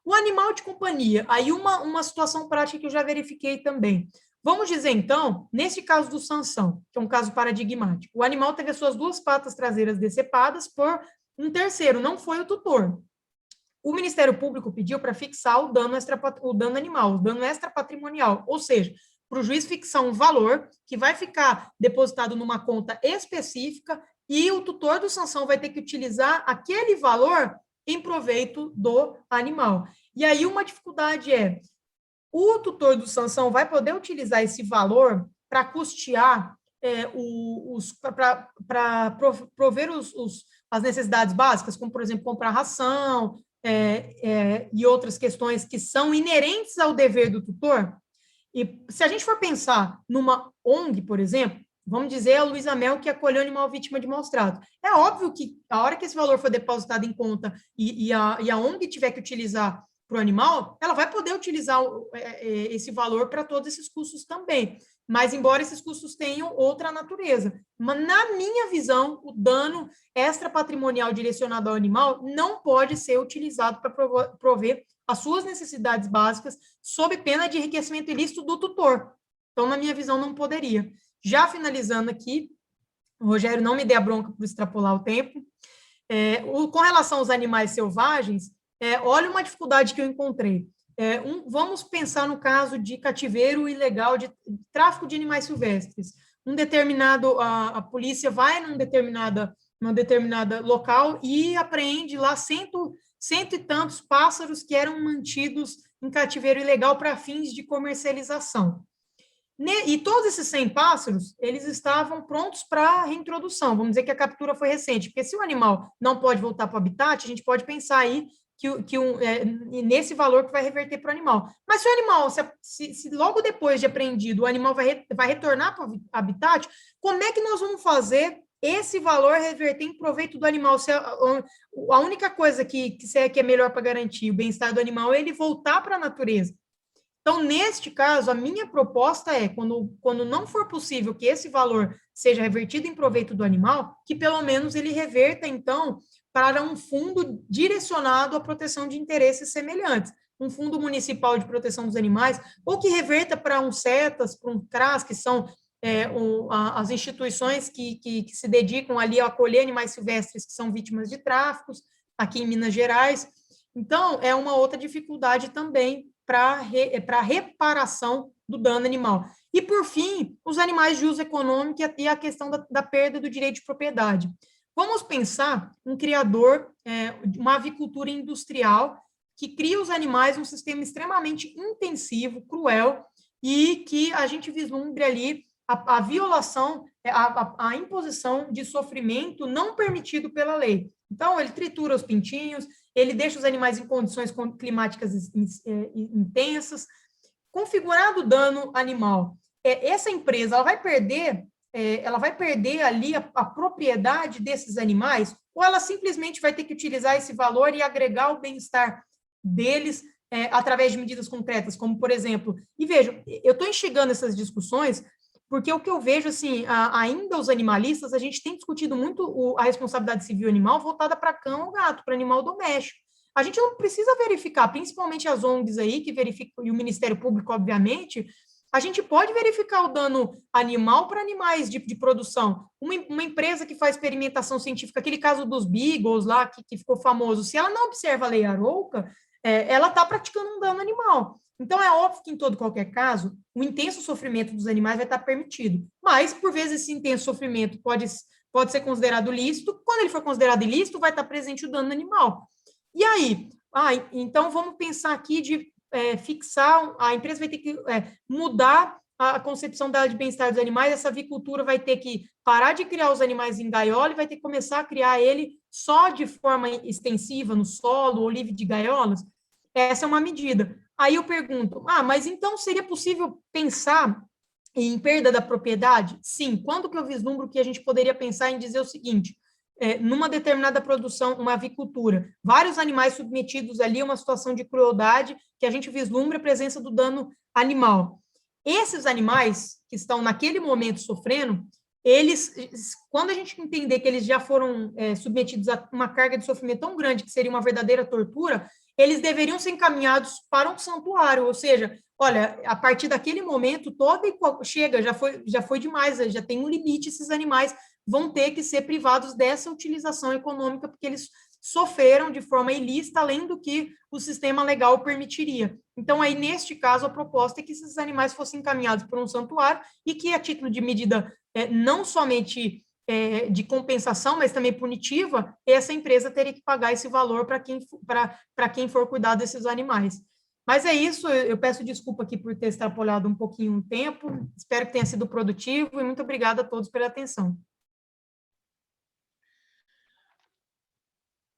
O animal de companhia, aí uma situação prática que eu já verifiquei também. Vamos dizer, então, neste caso do Sansão, que é um caso paradigmático, o animal teve as suas 2 patas traseiras decepadas por um terceiro, não foi o tutor. O Ministério Público pediu para fixar o dano animal, o dano extrapatrimonial, ou seja, para o juiz fixar um valor que vai ficar depositado numa conta específica e o tutor do Sansão vai ter que utilizar aquele valor em proveito do animal. E aí uma dificuldade é, o tutor do Sansão vai poder utilizar esse valor para custear para prover as necessidades básicas, como, por exemplo, comprar ração e outras questões que são inerentes ao dever do tutor. E se a gente for pensar numa ONG, por exemplo, vamos dizer a Luísa Mel que acolheu animal vítima de maus tratos. É óbvio que a hora que esse valor for depositado em conta e a ONG tiver que utilizar para o animal, ela vai poder utilizar esse valor para todos esses custos também. Mas, embora esses custos tenham outra natureza. Mas, na minha visão, o dano extrapatrimonial direcionado ao animal não pode ser utilizado para prover as suas necessidades básicas sob pena de enriquecimento ilícito do tutor. Então, na minha visão, não poderia. Já finalizando aqui, o Rogério não me dê a bronca por extrapolar o tempo. Com relação aos animais selvagens, olha uma dificuldade que eu encontrei. Vamos pensar no caso de cativeiro ilegal, de tráfico de animais silvestres. A polícia vai num determinada local e apreende lá cento e tantos pássaros que eram mantidos em cativeiro ilegal para fins de comercialização. E todos esses 100 pássaros, eles estavam prontos para reintrodução. Vamos dizer que a captura foi recente, porque se o animal não pode voltar para o habitat, a gente pode pensar aí nesse valor que vai reverter para o animal. Mas se o animal, se logo depois de apreendido, o animal vai retornar para o habitat, como é que nós vamos fazer esse valor reverter em proveito do animal? Se a única coisa que é melhor para garantir o bem-estar do animal é ele voltar para a natureza. Então, neste caso, a minha proposta é, quando não for possível que esse valor seja revertido em proveito do animal, que pelo menos ele reverta, então, para um fundo direcionado à proteção de interesses semelhantes, um fundo municipal de proteção dos animais, ou que reverta para um CETAS, para um CRAS, que são as instituições que se dedicam ali a acolher animais silvestres que são vítimas de tráficos, aqui em Minas Gerais. Então, é uma outra dificuldade também para a reparação do dano animal. E, por fim, os animais de uso econômico e a questão da perda do direito de propriedade. Vamos pensar um criador, uma avicultura industrial, que cria os animais num sistema extremamente intensivo, cruel, e que a gente vislumbre ali a violação, a imposição de sofrimento não permitido pela lei. Então, ele tritura os pintinhos, ele deixa os animais em condições climáticas intensas. Configurado o dano animal, essa empresa ela vai perder ali a propriedade desses animais, ou ela simplesmente vai ter que utilizar esse valor e agregar o bem-estar deles através de medidas concretas, como, por exemplo, e vejam, eu estou instigando essas discussões porque o que eu vejo, assim, ainda os animalistas, a gente tem discutido muito a responsabilidade civil animal voltada para cão ou gato, para animal doméstico. A gente não precisa verificar, principalmente as ONGs aí, que verificam, e o Ministério Público, obviamente, a gente pode verificar o dano animal para animais de produção. Uma empresa que faz experimentação científica, aquele caso dos beagles lá, que ficou famoso, se ela não observa a lei Arouca, ela está praticando um dano animal. Então, é óbvio que, em todo qualquer caso, o intenso sofrimento dos animais vai estar permitido. Mas, por vezes, esse intenso sofrimento pode ser considerado lícito. Quando ele for considerado ilícito, vai estar presente o dano animal. E aí? Então, vamos pensar aqui de fixar, a empresa vai ter que mudar a concepção dela de bem-estar dos animais, essa avicultura vai ter que parar de criar os animais em gaiola e vai ter que começar a criar ele só de forma extensiva, no solo ou livre de gaiolas. Essa é uma medida. Aí eu pergunto, mas então seria possível pensar em perda da propriedade? Sim. Quando que eu vislumbro que a gente poderia pensar em dizer o seguinte, numa determinada produção, uma avicultura, vários animais submetidos ali a uma situação de crueldade, que a gente vislumbra a presença do dano animal. Esses animais que estão naquele momento sofrendo, eles, quando a gente entender que eles já foram submetidos a uma carga de sofrimento tão grande que seria uma verdadeira tortura, eles deveriam ser encaminhados para um santuário, ou seja, olha, a partir daquele momento, chega, já foi demais, já tem um limite, esses animais vão ter que ser privados dessa utilização econômica, porque eles sofreram de forma ilícita, além do que o sistema legal permitiria. Então, aí, neste caso, a proposta é que esses animais fossem encaminhados para um santuário e que, a título de medida não somente de compensação, mas também punitiva, essa empresa teria que pagar esse valor para quem for cuidar desses animais. Mas é isso, eu peço desculpa aqui por ter extrapolado um pouquinho o tempo, espero que tenha sido produtivo e muito obrigada a todos pela atenção.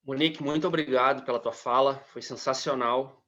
Monique, muito obrigado pela tua fala, foi sensacional.